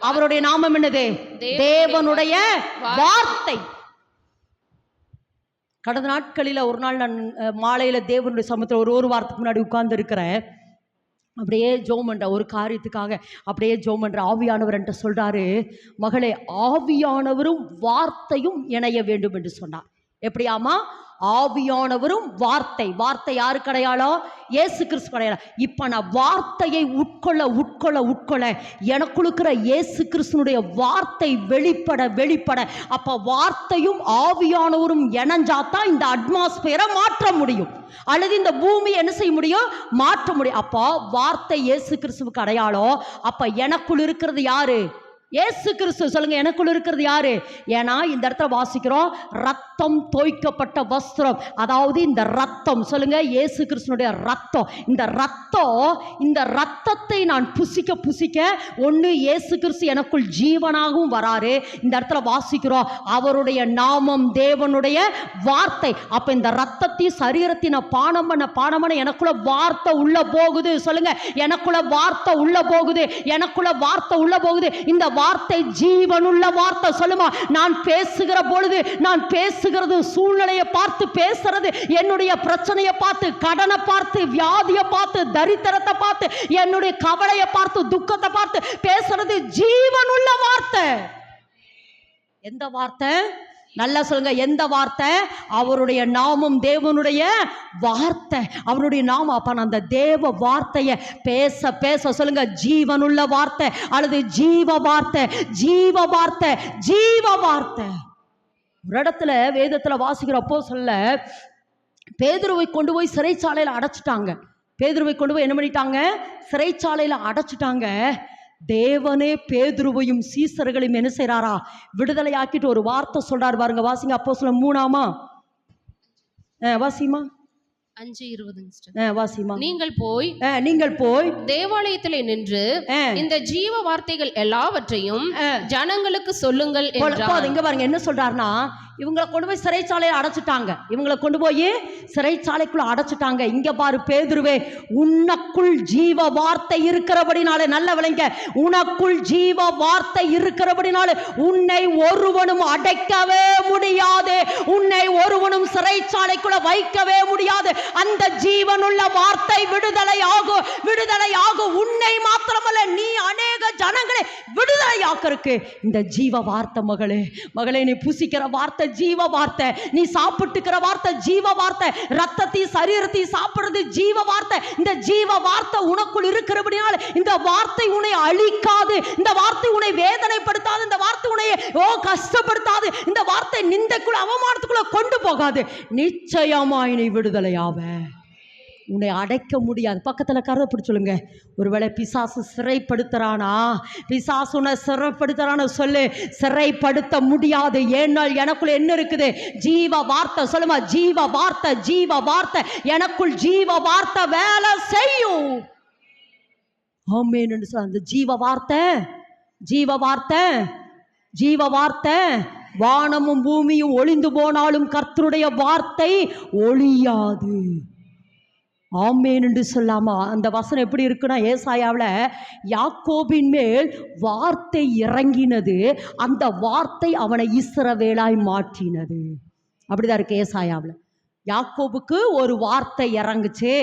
அவருடைய நாமம் என்னது? தேவனுடைய வார்த்தை. கடந்த நாட்களில் ஒரு நாள் நான் மாலையில தேவனுடைய சமூகத்தில் ஒரு வாரத்துக்கு முன்னாடி உட்கார்ந்து இருக்கிறேன். அப்படியே ஜோம் பண்ற ஒரு காரியத்துக்காக அப்படியே ஜோம் பண்ற ஆவியானவர் என்கிட்ட சொல்றாரு, மகளே, ஆவியானவரும் வார்த்தையும் இணைய வேண்டும் என்று சொன்னார். எப்படியாமா? ஆவியானவரும் வார்த்தை யாருக்கு அடையாளம்? இயேசு கிறிஸ்து அடையாளம். இப்ப நான் வார்த்தையை உட்கொள்ள எனக்குள்ள இயேசு கிறிஸ்துனுடைய வார்த்தை வெளிப்பட அப்ப வார்த்தையும் ஆவியானவரும் இணைஞ்சாதான் இந்த அட்மாஸ்பியரை மாற்ற முடியும், அல்லது இந்த பூமி என்ன செய்ய முடியும்? மாற்ற முடியும். அப்போ வார்த்தை இயேசு கிறிஸ்துவுக்கு அடையாளம். அப்ப எனக்குள் இருக்கிறது யாரு? இயேசு கிறிஸ்து. சொல்லுங்க, எனக்குள்ள இருக்கிறது யாரு? ஏன்னா இந்த இடத்துல வாசிக்கிறோம், ரத்தம் தோய்க்கப்பட்ட வஸ்திரம். அதாவது இந்த ரத்தம், சொல்லுங்க, இயேசு கிறிஸ்துனுடைய ரத்தம். இந்த ரத்தத்தை நான் புசிக்க ஒண்ணு இயேசு கிறிஸ்து எனக்குள் ஜீவனாகவும் வராரு. இந்த இடத்துல வாசிக்கிறோம், அவருடைய நாமம் தேவனுடைய வார்த்தை. அப்ப இந்த ரத்தத்தையும் சரீரத்தின பானம் பண்ண எனக்குள்ள வார்த்தை உள்ள போகுது. சொல்லுங்க, எனக்குள்ள வார்த்தை உள்ள போகுது. இந்த வார்த்தை ஜீவனுள்ள வார்த்தை. சொல்லுமா, நான் பேசுகிற பொழுது, நான் பேசுகிறது சூழ்நிலையை பார்த்து பேசுறது, என்னுடைய பிரச்சனையை பார்த்து, கடனை பார்த்து, வியாதியை பார்த்து, தரித்திரத்தை பார்த்து, என்னுடைய கவலையை பார்த்து, துக்கத்தை பார்த்து பேசுறது ஜீவனுள்ள வார்த்தை. எந்த வார்த்தை? நல்லா சொல்லுங்க, எந்த வார்த்தை? அவருடைய நாமம் தேவனுடைய வார்த்தை. அவருடைய நாமம். அப்ப அந்த தேவ வார்த்தையை பேச சொல்லுங்க, ஜீவனுள்ள வார்த்தை அல்லது ஜீவ வார்த்தை. ஒரு இடத்துல வேதத்துல வாசிக்கிறப்போ சொல்ல, பேதுருவை கொண்டு போய் சிறைச்சாலையில அடைச்சிட்டாங்க. என்ன பண்ணிட்டாங்க? சிறைச்சாலையில அடைச்சிட்டாங்க. தேவனே பேதுருவையும் சீசர்களையும் என்ன செய்றாரா? விடுதலை ஆக்கிட்டு ஒரு வார்த்தை சொல்றாரு பாருங்க. வாசிங்க, அப்போஸ்தலர் 3 வாசிமா 5:20. வாசிமா. நீங்கள் போய் தேவாலயத்திலே நின்று இந்த ஜீவ வார்த்தைகள் எல்லாவற்றையும் ஜனங்களுக்கு சொல்லுங்கள் என்றார். இங்க பாருங்க என்ன சொல்றாருன்னா, இவங்களை கொண்டு போய் சிறைச்சாலையை அடைச்சிட்டாங்க. இங்க பாரு பேதுருவே, உனக்குள் ஜீவ வார்த்தை இருக்கிறபடினாலே, நல்ல விளைங்க, உனக்குள் ஜீவ வார்த்தை இருக்கிறபடினாலே உன்னை ஒருவனும் அடைக்கவே முடியாது, உன்னை ஒருவனும் சிறைச்சாலைக்குள்ள வைக்கவே முடியாது. அந்த ஜீவனுள்ள வார்த்தை விடுதலை ஆகும். உன்னை மாத்திரமல்ல, நீ அநேக ஜனங்களை விடுதலை ஆக்கறதுக்கு இந்த ஜீவ வார்த்தை. மகளே, நீ புசிக்கிற வார்த்தை ஜீவ வார்த்தை, நீ சாப்பிட்டுக்கிற வார்த்தை ஜீவ வார்த்தை, ரத்தத்தையும் சரீரத்தையும் சாப்பிடுறது ஜீவ வார்த்தை. இந்த ஜீவ வார்த்தை உனக்குள் இருக்கிறபடினால இந்த வார்த்தை உன்னை அழிக்காது, இந்த வார்த்தை உன்னை வேதனைப்படுத்தாது, இந்த வார்த்தை உன்னை கஷ்டப்படுத்தாது, இந்த வார்த்தை நிந்தைக்குள்ள அவமானத்துக்குள்ள கொண்டு போகாது. நிச்சயமாய் நீ விடுதலையாவ. உன்னை அடைக்க முடியாது. பக்கத்தில் கருதை பிடிச்சு சொல்லுங்க, ஒருவேளை பிசாசு சிறைப்படுத்துறானா? பிசாசு உன்னை சிறைப்படுத்துறான சொல்லு, சிறைப்படுத்த முடியாது. ஏனால் எனக்குள்ள என்ன இருக்குது? ஜீவ வார்த்தை. சொல்லுமா, ஜீவ வார்த்தை. எனக்குள் ஜீவ வார்த்தை வேலை செய்யும். ஆமென். அந்த ஜீவ வார்த்தை. வானமும் பூமியும் ஒளிந்து போனாலும் கர்த்தருடைய வார்த்தை ஒளியாது. ஆமென் என்று சொல்லாமா? அந்த வசனம் எப்படி இருக்குன்னா, ஏசாயாவில் யாக்கோபின் மேல் வார்த்தை இறங்கினது, அந்த வார்த்தை அவனை இஸ்ரவேலாய் மாற்றினது. அப்படிதான் இருக்கு ஏசாயாவில். யாக்கோபுக்கு ஒரு வார்த்தை இறங்குச்சு.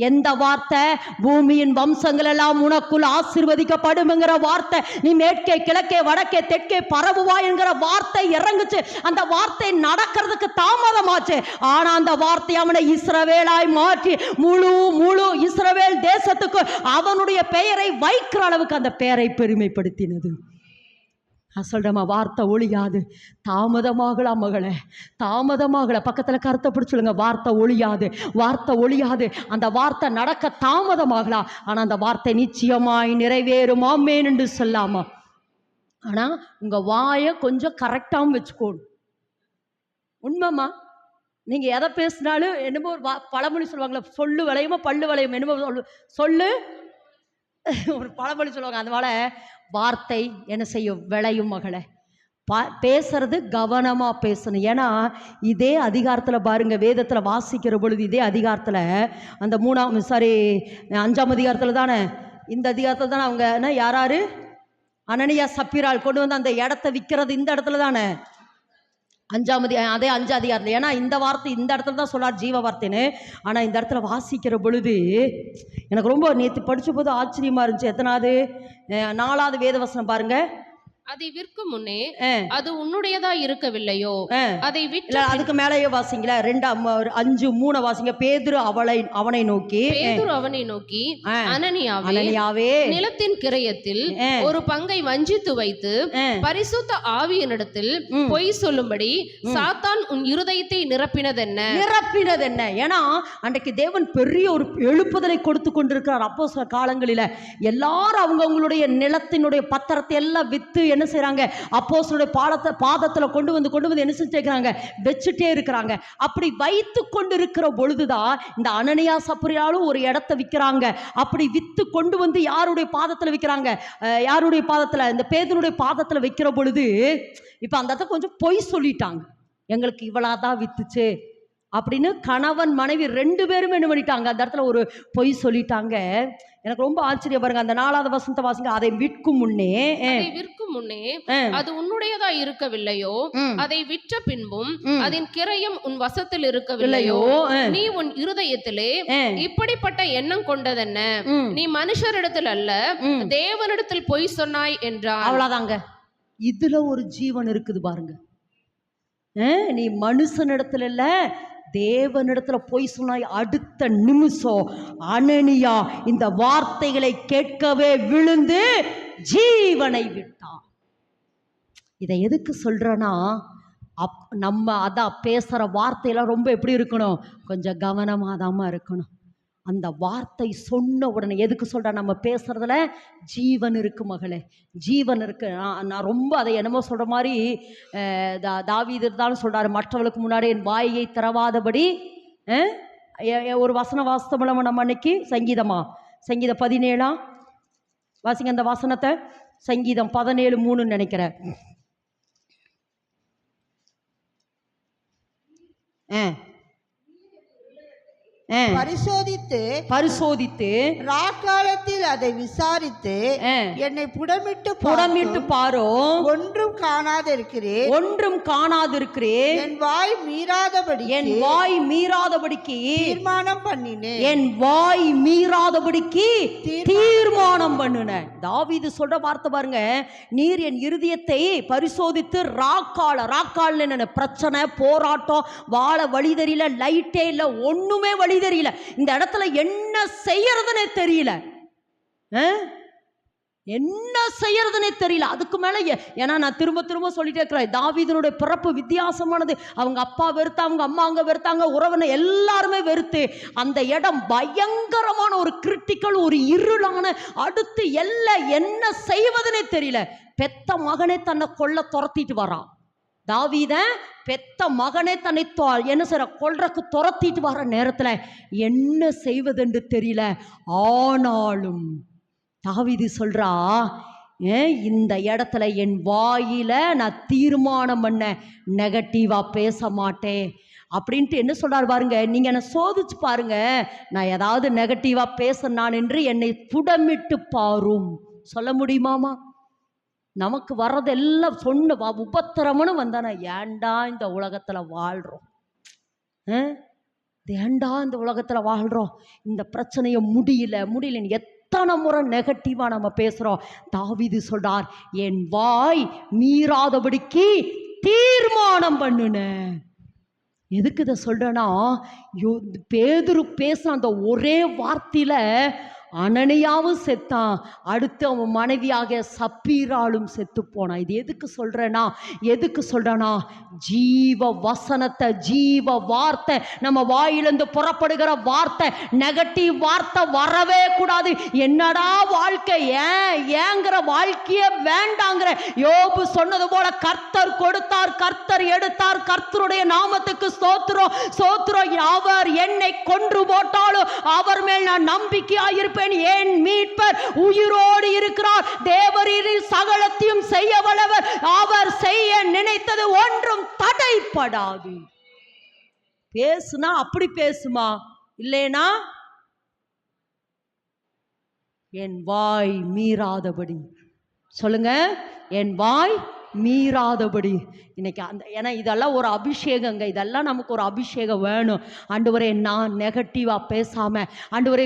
எந்த வார்த்தை? பூமியின் வம்சங்கள் எல்லாம் உனக்குள் ஆசீர்வதிக்கப்படும்ங்கிற வார்த்தை. நீ மேற்கே கிழக்கே வடக்கே தெற்கே பரவுவா என்கிற வார்த்தை இறங்குச்சு. அந்த வார்த்தை நடக்கிறதுக்கு தாமதமாச்சு. ஆனா அந்த வார்த்தை அவனை இஸ்ரவேலாய் மாற்றி முழு இஸ்ரவேல் தேசத்துக்கு அவனுடைய பெயரை வைக்கிற அளவுக்கு அந்த பெயரை பெருமைப்படுத்தினது. நான் சொல்றேம்மா, வார்த்தை ஒழியாது. தாமதமாகலாம் மகளே, பக்கத்தில் கருத்தை பிடிச்சுடுங்க. வார்த்தை ஒழியாது. அந்த வார்த்தை நடக்க தாமதமாகலாம், ஆனால் அந்த வார்த்தை நிச்சயமாய் நிறைவேறும். ஆமென் என்று சொல்லாமா? ஆனால் உங்கள் வாயை கொஞ்சம் கரெக்டாகவும் வச்சுக்கோணும். உண்மைம்மா, நீங்கள் எதை பேசினாலும் என்னமோ ஒரு பழமொழி சொல்லுவாங்களே, சொல்லு விளையுமோ பல்லு விளையும், என்னமோ சொல்லு ஒரு பழமொழி சொல்லுவாங்க, அதனால வார்த்தை என்ன செய்யும், விளையும் மகளே. பேசுறது கவனமா பேசணும். ஏன்னா இதே அதிகாரத்தில் பாருங்க, வேதத்தில் வாசிக்கிற பொழுது இதே அதிகாரத்தில் அந்த 5ஆம் அதிகாரத்தில் தானே, இந்த அதிகாரத்தில் தானே அவங்க என்ன யாராரு அனனியா சப்பீரால் கொண்டு வந்து அந்த இடத்த விற்கிறது இந்த இடத்துல தானே, 5ஆம் அதே 5 அதிகாரத்தில். ஏன்னா இந்த வார்த்தை இந்த இடத்துல தான் சொல்லார் ஜீவ வார்த்தைன்னு. ஆனால் இந்த இடத்துல வாசிக்கிற பொழுது எனக்கு ரொம்ப நேற்று படித்த போது ஆச்சரியமா இருந்துச்சு. எத்தனாவது 4வது வேதவசனம் பாருங்க. அதை விற்கும் முன்னே அது உன்னுடையதா இருக்கவில்லையோ, அதை விற்று. அதுக்கு மேலேயே வாசிங்களா, 5:3 வாசிங்க. பேதுரு அவனை நோக்கி அனனியாவே நிலத்தின் கிரயத்தில் ஒரு பங்கை வஞ்சித்து வைத்து பரிசுத்த ஆவியினிடத்தில் பொய் சொல்லும்படி சாத்தான் உன் இருதயத்தை நிரப்பினதென்ன. ஏன்னா அன்றைக்கு தேவன் பெரிய ஒரு எழுப்புதலை கொடுத்து கொண்டிருக்கிறார். அப்போஸ்தல காலங்களில எல்லாரும் அவங்களுடைய நிலத்தினுடைய பத்திரத்தை எல்லாம் வித்து என்ன செய்றாங்க, அப்போஸ்தலருடைய பாதத்துல கொண்டு வந்து என்ன செஞ்சுக்கிறாங்க, வச்சுட்டே இருக்கிறாங்க. அப்படி வைத்து கொண்டு இருக்கிற பொழுதுதான் இந்த அனனியா சப்பீராலும் ஒரு இடத்தை விற்கிறாங்க. அப்படி வித்து கொண்டு வந்து யாருடைய பாதத்துல விற்கிறாங்க, யாருடைய பாதத்துல, இந்த பேதுருடைய பாதத்துல வைக்கிற பொழுது இப்ப அந்த இடத்துல கொஞ்சம் பொய் சொல்லிட்டாங்க. எங்களுக்கு இவ்வளவுதான் வித்துச்சு அப்படின்னு கணவன் மனைவி 2 பேரும் என்ன பண்ணிட்டாங்க, அந்த இடத்துல ஒரு பொய் சொல்லிட்டாங்க. எனக்கு ரொம்ப ஆச்சரியம் பாருங்க. அந்த 4வது வசனத்தை வாசிங்க. அதை விற்கும் முன்னே அது உன்னுடையதா இருக்கவில்லையோ, அதை விற்ற பின்பும் அதன் கிரயம் உன் வசத்தில் இருக்கவில்லையோ, நீ உன் இருதயத்திலே இப்படிப்பட்ட எண்ணம் கொண்டதென்ன, நீ மனுஷரிடத்தில் அல்ல தேவனிடத்தில் பொய் சொன்னாய் என்றார். அவ்வளவுதாங்க. இதுல ஒரு ஜீவன் இருக்குது பாருங்க. நீ மனுஷனிடத்துல இல்ல தேவனிடத்துல போய் சொன்னாய். அடுத்த நிமிஷம் அனனியா இந்த வார்த்தைகளை கேட்கவே விழுந்து ஜீவனை விட்டான். இதை எதுக்கு சொல்றேன்னா, நம்ம அதான் பேசுற வார்த்தையெல்லாம் ரொம்ப எப்படி இருக்கணும், கொஞ்சம் கவனமாதாம இருக்கணும். அந்த வார்த்தை சொன்ன உடனே எதுக்கு சொல்ற, நம்ம பேசுறதுல ஜீவன் இருக்கு மகளே, ஜீவன் இருக்கு. நான் ரொம்ப அதை என்னமோ சொல்ற மாதிரி தாவீது இருந்தாலும் சொல்றாரு, மற்றவர்களுக்கு முன்னாடி என் வாயை திறவாதபடி. ஒரு வசன வாசத்தமிழ் நம்ம அன்னைக்கு சங்கீதம் 17 வாசிங்க அந்த வசனத்தை. சங்கீதம் 17:3 நினைக்கிறேன். பரிசோதித்து ராக்காலத்தில் அதை விசாரித்து என்னை புடமிட்டு பாரோ, ஒன்றும் காணாதிருக்கிறேன். என் வாய் மீறாதபடிக்கு தீர்மானம் பண்ணினேன். தாவீது சொல்ற வார்த்தை பாருங்க, நீர் என் இருதயத்தை பரிசோதித்து ராக்கால் என்ன பிரச்சனை, போராட்டம், வாழ வழி தெரியல, லைட்டே இல்ல, ஒண்ணுமே வழி தெரியல, இந்த இடத்துல என்ன செய்யறதுனே தெரியல, என்ன செய்யறதுனே தெரியல. அதுக்கு மேல ஏன்னா நான் திரும்ப சொல்லிட்டே இருக்கிறேன், தாவீதுனுடைய பிறப்பு வித்தியாசமானது. அவங்க அப்பா வெறுத்தாங்க, அவங்க அம்மா அங்க வெறுத்தாங்க, உறவினர் எல்லாருமே வெறுத்து அந்த இடம் பயங்கரமான ஒரு கிரிட்டிக்கல், ஒரு இருளான, அடுத்து எல்லாம் என்ன செய்வதுனே தெரியல. பெத்த மகனே தன்னை கொல்ல துரத்திட்டு வரான். தாவீத பெத்த மகனே தன்னை என்ன செய்ற கொல்றக்கு துரத்திட்டு வர நேரத்துல என்ன செய்வதென்று தெரியல. ஆனாலும் தாவீது சொல்றா, இந்த இடத்துல என் வாயில நான் தீர்மானம் பண்ண நெகட்டிவா பேச மாட்டேன் அப்படின்ட்டு என்ன சொல்றாரு பாருங்க. நீங்க என்ன சோதிச்சு பாருங்க, நான் ஏதாவது நெகட்டிவா பேச நான் என்று என்னை புடமிட்டு பாரும். சொல்ல முடியுமாமா? நமக்கு வர்றதெல்லாம் சொன்ன உபத்திரம்னு வந்தானே, ஏண்டா இந்த உலகத்துல வாழ்றோம், ஏண்டா இந்த உலகத்துல வாழ்றோம், இந்த பிரச்சனைய முடியல எத்தனை முறை நெகட்டிவா நம்ம பேசுறோம். தாவீது சொல்றார், என் வாய் மீறாதபடிக்கு தீர்மானம் பண்ணுன. எதுக்கு இதை சொல்றேன்னா, பேதுரு பேசுற அந்த ஒரே வார்த்தையில அனனியாவும் செத்தான், அடுத்து அவன் மனைவியாக சப்பீராலும் செத்து போனான். இது எதுக்கு சொல்றேன்னா ஜீவ வசனத்தை, ஜீவ வார்த்தை, நம்ம வாயிலிருந்து புறப்படுகிற வார்த்தை, நெகட்டிவ் வார்த்தை வரவே கூடாது. என்னடா வாழ்க்கை, ஏங்கிற வாழ்க்கையே வேண்டாங்கிற யோபு சொன்னது போல, கர்த்தர் கொடுத்தார், கர்த்தர் எடுத்தார், கர்த்தருடைய நாமத்துக்கு ஸ்தோத்திரம். அவர் என்னை கொன்று போட்டாலும் அவர் மேல் நான் நம்பிக்கையாயிருப்பேன் இருப்பேன், என் மீட்பர் உயிரோடு இருக்கிறார், தேவரீரில் சகலத்தையும் செய்ய வல்லவர், அவர் செய்ய நினைத்தது ஒன்றும் தடைப்படாது. பேசுனா அப்படி பேசுமா, இல்லைனா என் வாய் மீறாதபடி. சொல்லுங்க, என் வாய் மீறாதபடி. இன்னைக்கு அந்த, ஏன்னா இதெல்லாம் ஒரு அபிஷேகங்க, இதெல்லாம் நமக்கு ஒரு அபிஷேகம் வேணும். ஆண்டவரே, நான் நெகட்டிவா பேசாம, ஆண்டவரே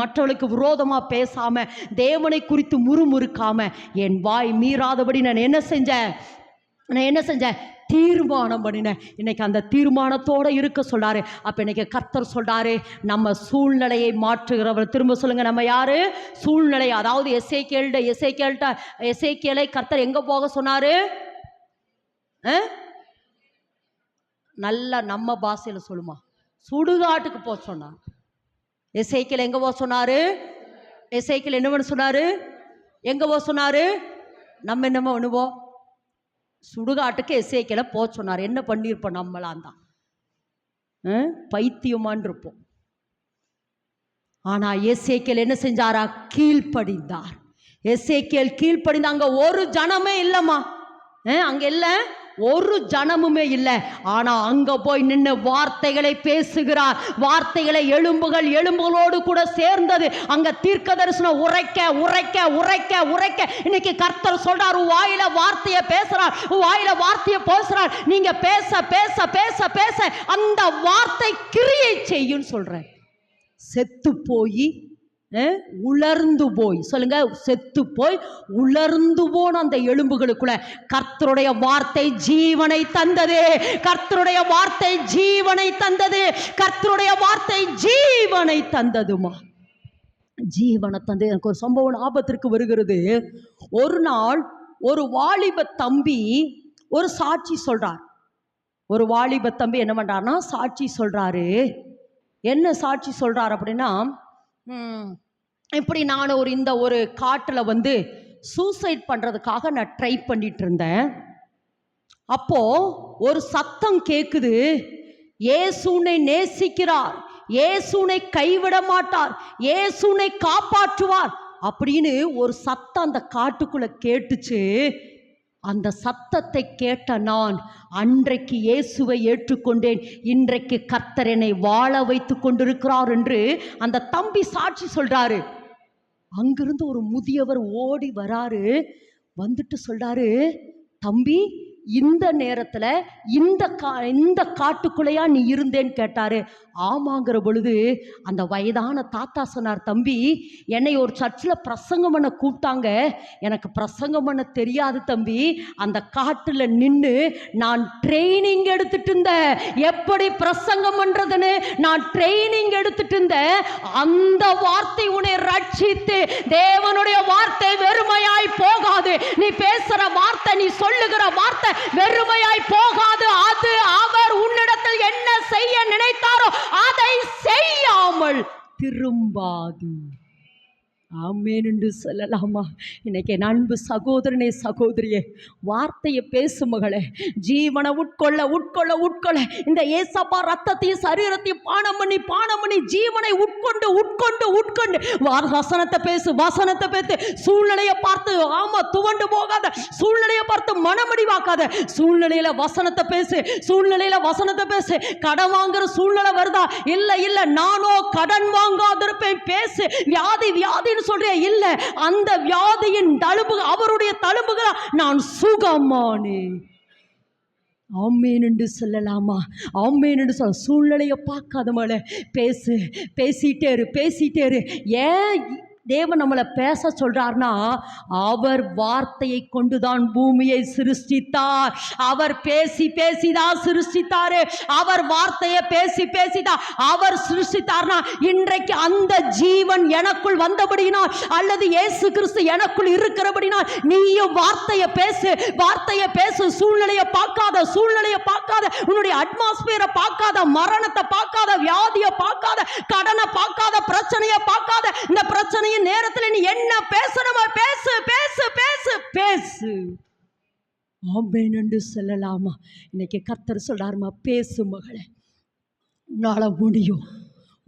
மற்றவர்களுக்கு விரோதமா பேசாம, தேவனை குறித்து முறுமுறுக்காம, என் வாய் மீறாதபடி நான் என்ன செஞ்சேன்? தீர்மானம் பண்ணினேன். இன்னைக்கு அந்த தீர்மானத்தோட இருக்க சொல்றாரு. அப்ப இன்னைக்கு கர்த்தர் சொல்றாரு, நம்ம சூழ்நிலையை மாற்றுகிறவர். திரும்ப சொல்லுங்க, நம்ம யாரு? சூழ்நிலை. அதாவது எசேக்கியேலை கர்த்தர் எங்க போக சொன்னாரு? நல்ல நம்ம பாஷையில சொல்லுமா, சுடுகாட்டுக்கு போக சொன்னார். எசேக்கியேல் எங்க போக சொன்னாரு? எசேக்கியேல் என்ன பண்ண சொன்னாரு? எங்க போக சொன்னாரு? நம்ம என்னமோ பண்ணுவோம், சுடுகாட்டுக்கு எசேக்கியேலை போக சொன்னார். என்ன பண்ணியிருப்போம்? நம்மளாம் தான் பைத்தியமான் இருப்போம். ஆனா எசேக்கியேல் என்ன செஞ்சாரா? கீழ்ப்படிந்தார். எசேக்கியேல் கீழ்ப்படிந்தாங்க. ஒரு ஜனமே இல்லைம்மா, அங்க இல்லை, ஒரு ஜனமுமே இல்லை. ஆனா அங்க போய் நின்று வார்த்தைகளை பேசுகிறார். வார்த்தைகளை எலும்புகளோடு கூட சேர்ந்தது. அங்க தீர்க்க தரிசனம் உரைக்க உரைக்க உரைக்க உரைக்க இன்னைக்கு கர்த்தர் சொல்றார், வாயில வார்த்தையை பேசுறார், வாயில வார்த்தையை பேசுறார். நீங்க பேச பேச பேச பேச அந்த வார்த்தை கிரியை செய்யும் சொல்றேன். செத்து போய் உலர்ந்து போய், சொல்லுங்க, செத்து போய் உலர்ந்து போன அந்த எலும்புகளுக்குள்ள கர்த்தருடைய வார்த்தை ஜீவனை தந்தது. கர்த்தருடைய வார்த்தை ஜீவனை தந்தது. கர்த்தருடைய வார்த்தை ஜீவனை தந்ததுமா, ஜீவனை தந்தது. எனக்கு ஒரு சம்பவம் ஆபத்திற்கு வருகிறது. ஒரு நாள் ஒரு வாலிப தம்பி ஒரு சாட்சி சொல்றார். ஒரு வாலிப தம்பி என்ன பண்றாருன்னா சாட்சி சொல்றாரு. என்ன சாட்சி சொல்றார் அப்படின்னா, இப்படி நான் இந்த ஒரு காட்டில் சூசைட் பண்ணுறதுக்காக நான் ட்ரை பண்ணிட்டு இருந்தேன். அப்போ ஒரு சத்தம் கேட்குது, இயேசுனை நேசிக்கிறார், இயேசுனை கைவிட மாட்டார், இயேசுனை காப்பாற்றுவார் அப்படின்னு ஒரு சத்தம் அந்த காட்டுக்குள்ள கேட்டுச்சு. அந்த சத்தத்தை கேட்ட நான் அன்றைக்கு இயேசுவை ஏற்றுக்கொண்டேன். இன்றைக்கு கர்த்தர் என்னை வாழ வைத்து கொண்டிருக்கிறார் என்று அந்த தம்பி சாட்சி சொல்றாரு. அங்கிருந்து ஒரு முதியவர் ஓடி வராரு. வந்துட்டு சொல்றாரு, தம்பி, இந்த நேரத்துல இந்த காட்டுக்குள்ளையா நீ இருந்தேன்னு கேட்டாரு. ஆமாங்கிற பொழுது அந்த வயதான தாத்தா சொன்னார், தம்பி, என்னை ஒரு சர்ச்சில் பிரசங்கம் பண்ண கூப்பிட்டாங்க, எனக்கு பிரசங்கம் பண்ண தெரியாது தம்பி. அந்த காட்டில் நின்று நான் ட்ரைனிங் எடுத்துட்டு இருந்தேன், எப்படி பிரசங்கம் பண்றதுன்னு நான் ட்ரைனிங் எடுத்துட்டு இருந்தேன். அந்த வார்த்தை உன்னை ரட்சித்து, தேவனுடைய வார்த்தை வெறுமையாய் போகாது. நீ பேசுற வார்த்தை, நீ சொல்லுகிற வார்த்தை வெறுமையாய் போகாது. அது அவர் உன்னிடத்தில் என்ன செய்ய நினைத்தாரோ அதை செய்யாமல் திரும்பாது. ஆமென் என்று சொல்லலாமா? இன்னைக்கு என் அன்பு சகோதரனே, சகோதரியே, வார்த்தையை பேசு மகளே. ஜீவனை உட்கொள்ள உட்கொள்ள உட்கொள்ள இந்த ஏசப்பா ரத்தத்தையும் சரீரத்தையும் பானம் பண்ணி ஜீவனை உட்கொண்டு உட்கொண்டு உட்கொண்டு வசனத்தை பேசு, வசனத்தை பேசு. சூழ்நிலையை பார்த்து துவண்டு போகாத, சூழ்நிலையை பார்த்து மனமடிவாக்காத, சூழ்நிலையில வசனத்தை பேசு, சூழ்நிலையில வசனத்தை பேசு. கடன் வாங்குற சூழ்நிலை வருதா? இல்ல நானோ கடன் வாங்காதிருப்பேன் பேசு. வியாதி சொல்றியா? இல்ல, அந்த வியாதியின் தழும்பு, அவருடைய தழும்புகளா நான் சுகமானேன். ஆமென் என்று சொல்லலாமா? ஆமென் என்று சொல்ல. சூழ்நிலையை பார்க்காத மழை பேசு, பேசிட்டே இரு. ஏன் தேவன் நம்மளை பேச சொல்றார்னா, அவர் வார்த்தையை கொண்டுதான் பூமியை சிருஷ்டித்தார். அவர் பேசிதான் சிருஷ்டித்தாரு. அவர் வார்த்தையை பேசிதான் அவர் சிருஷ்டித்தார்னா, இன்றைக்கு அந்த ஜீவன் எனக்குள் வந்தபடினால், அல்லது இயேசு கிறிஸ்து எனக்குள் இருக்கிறபடினால், நீயும் வார்த்தையை பேசு. சூழ்நிலையை பார்க்காத, உன்னுடைய அட்மாஸ்பியரை பார்க்காத, மரணத்தை பார்க்காத, வியாதியை பார்க்காத, கடனை பார்க்காத, பிரச்சனையை பார்க்காத. இந்த பிரச்சனையை நேரத்தில் நீ என்ன பேசணுமோ பேசு. ஆமென் என்று சொல்லலாமா? இன்னைக்கு கர்த்தர் சொல்றாருமா, பேசு மகளே, உன்னால முடியும்,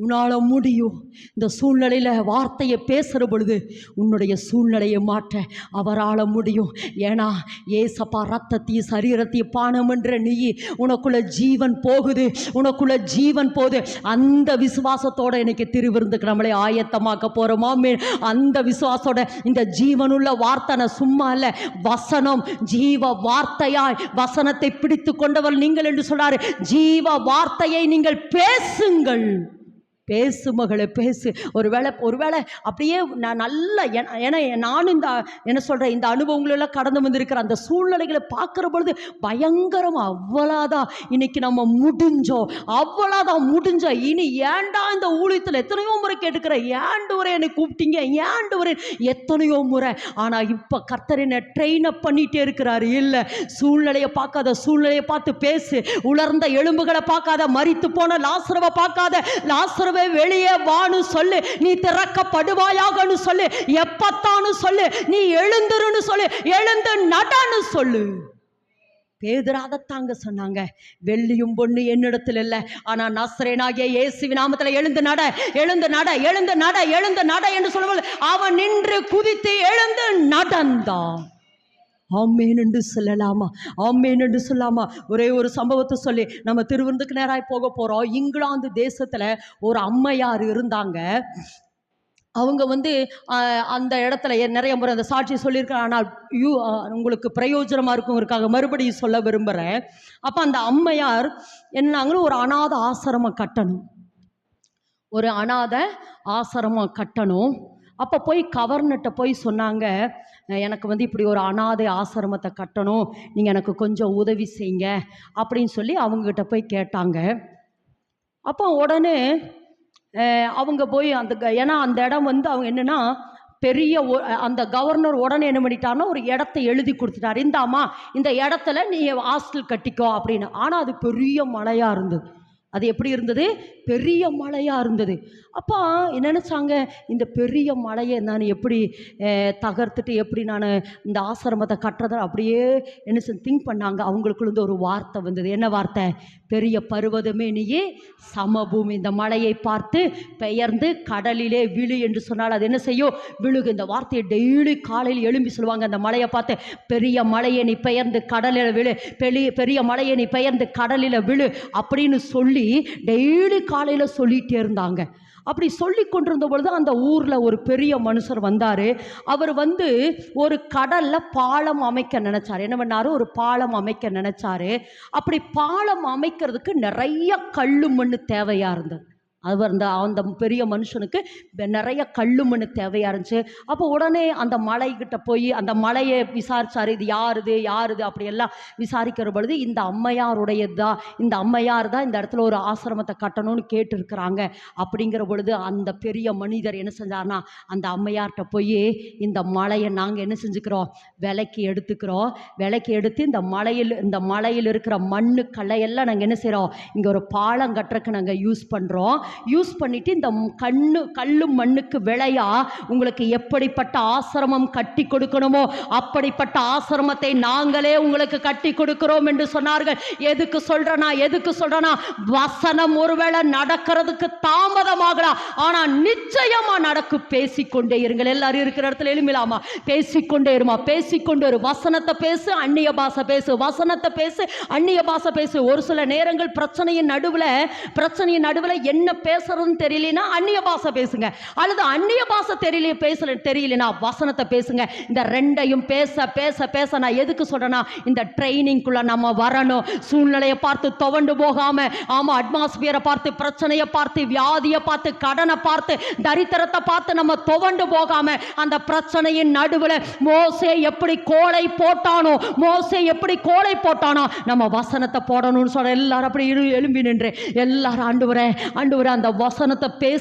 உன்னால் முடியும். இந்த சூழ்நிலையில் வார்த்தையை பேசுகிற பொழுது உன்னுடைய சூழ்நிலையை மாற்ற அவரால் முடியும். ஏன்னா ஏசப்பா ரத்தத்தையும் சரீரத்தையும் பானம் என்ற நீ உனக்குள்ள ஜீவன் போகுது, உனக்குள்ள ஜீவன் போகுது. அந்த விசுவாசத்தோடு இன்னைக்கு திருவிருந்துக்கு நம்மளை ஆயத்தமாக்க போகிறோமா? அந்த விசுவாசத்தோட இந்த ஜீவனுள்ள வார்த்தை சும்மா இல்லை, வசனம் ஜீவ வார்த்தையாய் வசனத்தை பிடித்து கொண்டவர் நீங்கள் என்று சொல்றாரு. ஜீவ வார்த்தையை நீங்கள் பேசுங்கள். பேசு மகளே, பேசு. ஒருவேளை அப்படியே நான் நல்ல ஏன்னா நானும் இந்த என்ன சொல்கிறேன், இந்த அனுபவங்களெல்லாம் கடந்து வந்திருக்கிற அந்த சூழ்நிலைகளை பார்க்குற பொழுது பயங்கரம். அவ்வளோதான், இன்னைக்கு நம்ம முடிஞ்சோம், அவ்வளோதான் முடிஞ்சோம். இனி ஏன்டா இந்த ஊழியத்தில் எத்தனையோ முறை கேட்டுக்கிறேன், ஏண்டவரே என்னை கூப்பிட்டீங்க, ஏண்டவரே எத்தனையோ முறை. ஆனால் இப்போ கர்த்தர் என்னை ட்ரெயின் அப் பண்ணிகிட்டே இருக்கிறாரு. இல்லை, சூழ்நிலையை பார்க்காத, சூழ்நிலையை பார்த்து பேசு. உலர்ந்த எலும்புகளை பார்க்காத, மரித்து போன லாசருவை பார்க்காத, லாசருவை வெளியே வான்னு சொல்லு, நீ திறக்கப்படுவாயாகனு சொல்லு, எப்பத்தான்னு சொல்லு, நீ எழுந்துருன்னு சொல்லு, எழுந்து நடன்னு சொல்லு. பேதுரு அதைத்தாங்க சொன்னாங்க. வெள்ளியும் பொண்ணு என்னிடத்தில் இல்லை, ஆனால் நசரேனாகிய இயேசுவின் நாமத்தில் எழுந்து நட, எழுந்து நட, எழுந்து நட, எழுந்து நட என்று சொல்லும்போது அவன் நின்று குதித்து எழுந்து நடந்தான். ஆமேன் என்று சொல்லலாமா? ஆமேன் என்று சொல்லாமா? ஒரே ஒரு சம்பவத்தை சொல்லி நம்ம திருவிருந்துக்கு நேராக போக போகிறோம். இங்கிலாந்து தேசத்தில் ஒரு அம்மையார் இருந்தாங்க. அவங்க அந்த இடத்துல நிறைய முறை அந்த சாட்சி சொல்லியிருக்கிறேன். ஆனால் உங்களுக்கு பிரயோஜனமாக இருக்குங்கிறதுக்காக மறுபடியும் சொல்ல விரும்புகிறேன். அப்போ அந்த அம்மையார் என்னாங்களும் ஒரு அநாத ஆசிரமம் கட்டணும், ஒரு அநாத ஆசிரமம் கட்டணும். அப்போ போய் கவர்னர்கிட்ட போய் சொன்னாங்க, எனக்கு இப்படி ஒரு அநாதை ஆசிரமத்தை கட்டணும், நீங்கள் எனக்கு கொஞ்சம் உதவி செய்யுங்க அப்படின்னு சொல்லி அவங்ககிட்ட போய் கேட்டாங்க. அப்போ உடனே அவங்க போய் ஏன்னா அந்த இடம் அவங்க என்னென்னா பெரிய அந்த கவர்னர் உடனே என்ன பண்ணிட்டாருன்னா ஒரு இடத்த எழுதி கொடுத்துட்டார். இந்தாம்மா இந்த இடத்துல நீ ஹாஸ்டல் கட்டிக்கோ அப்படின்னு. ஆனால் அது பெரிய மழையாக இருந்தது. அது எப்படி இருந்தது? பெரிய மழையாக இருந்தது. அப்போ நினச்சாங்க, இந்த பெரிய மழையை நான் எப்படி தகர்த்துட்டு எப்படி நான் இந்த ஆசிரமத்தை கட்டுறதை அப்படியே என்ன திங்க் பண்ணாங்க. அவங்களுக்குள்ள ஒரு வார்த்தை வந்தது. என்ன வார்த்தை? பெரிய பருவதமே நீயே சமபூமி, இந்த மழையை பார்த்து பெயர்ந்து கடலிலே விழு என்று சொன்னால் அது என்ன செய்யும்? விழுகு. இந்த வார்த்தையை டெய்லி காலையில் எழும்பி சொல்லுவாங்க. அந்த மழையை பார்த்து, பெரிய மழையை நீ பெயர்ந்து கடலில் விழு, பெரிய மழையை நீ பெயர்ந்து கடலில் விழு அப்படின்னு சொல்லி டெய்லி காலையில் சொல்லிகிட்டே இருந்தாங்க. அப்படி சொல்லி கொண்டிருந்த பொழுது அந்த ஊரில் ஒரு பெரிய மனுஷர் வந்தார். அவர் ஒரு கடலில் பாலம் அமைக்க நினச்சார். என்ன பண்ணார்? ஒரு பாலம் அமைக்க நினச்சார். அப்படி பாலம் அமைக்கிறதுக்கு நிறைய கல்லு மண் தேவையாக இருந்தது. அவர் அந்த பெரிய மனுஷனுக்கு நிறைய கல்லு மண் தேவையாக இருந்துச்சு. அப்போ உடனே அந்த மலைக்கிட்ட போய் அந்த மலையை விசாரித்தார். இது யாருது அப்படியெல்லாம் விசாரிக்கிற பொழுது இந்த அம்மையாருடையது தான், இந்த அம்மையார் தான் இந்த இடத்துல ஒரு ஆசிரமத்தை கட்டணும்னு கேட்டுருக்குறாங்க. அப்படிங்கிற பொழுது அந்த பெரிய மனிதர் என்ன செஞ்சார்னா, அந்த அம்மையார்கிட்ட போய் இந்த மலையை நாங்கள் என்ன செஞ்சுக்கிறோம்? விலைக்கு எடுத்துக்கிறோம். விலைக்கு எடுத்து இந்த மலையில் இருக்கிற மண்ணு கல்லையெல்லாம் நாங்கள் என்ன செய்கிறோம்? இங்கே ஒரு பாலம் கட்டுறதுக்கு நாங்கள் யூஸ் பண்ணுறோம். யூஸ் பண்ணிட்டு இந்த கல்லு மண்ணுக்கு விளையா உங்களுக்கு எப்படிப்பட்ட ஆசிரமம் கட்டி கொடுக்கணுமோ அப்படிப்பட்ட ஆசிரமத்தை நாங்களே உங்களுக்கு கட்டி கொடுக்கிறோம் என்று சொன்னார்கள். எதுக்கு சொல்றனா, வசனம் ஒருவேளை நடக்கிறதுக்கு தாமதமாகலாம், ஆனா நிச்சயமா நடக்கும். பேசிக்கொண்டே இருங்கள். எல்லாரும் இருக்கிற இடத்துல எழுமிலாமா? பேசிக்கொண்டே இருமா, பேசிக்கொண்டே இரு. வசனத்தை பேசு, அந்நிய பாஷை பேசு, வசனத்தை பேசு, அந்நிய பாஷை பேசு. ஒரு சில நேரங்கள் பிரச்சனையின் நடுவில் என்ன பேசுறதுன்னு தெரியலனா அந்நிய பாஷை பேசுங்க, அல்லது அந்நிய பாஷை தெரியலனா வசனத்தை பேசுங்க. இந்த ரெண்டையும் பேச நான் எதுக்கு சொல்றேன்னா, இந்த ட்ரைனிங்குள்ள நம்ம வரணும். சூழ்நிலையை பார்த்து துவண்டு போகாம, ஆமா, அட்மாஸ்பியரை பார்த்து, பிரச்சனையை பார்த்து, வியாதியை பார்த்து, கடனை பார்த்து, தரித்திரத்தை பார்த்து நம்ம துவண்டு போகாம, அந்த பிரச்சனையின் நடுவில் மோசே எப்படி கோலை போட்டானோ நம்ம வசனத்தை போடணும்னு சொல்ற. எல்லாரும் அப்படி எழும்பி நின்று எல்லாரும் ஆண்டவரே அந்த வசனத்தை பேச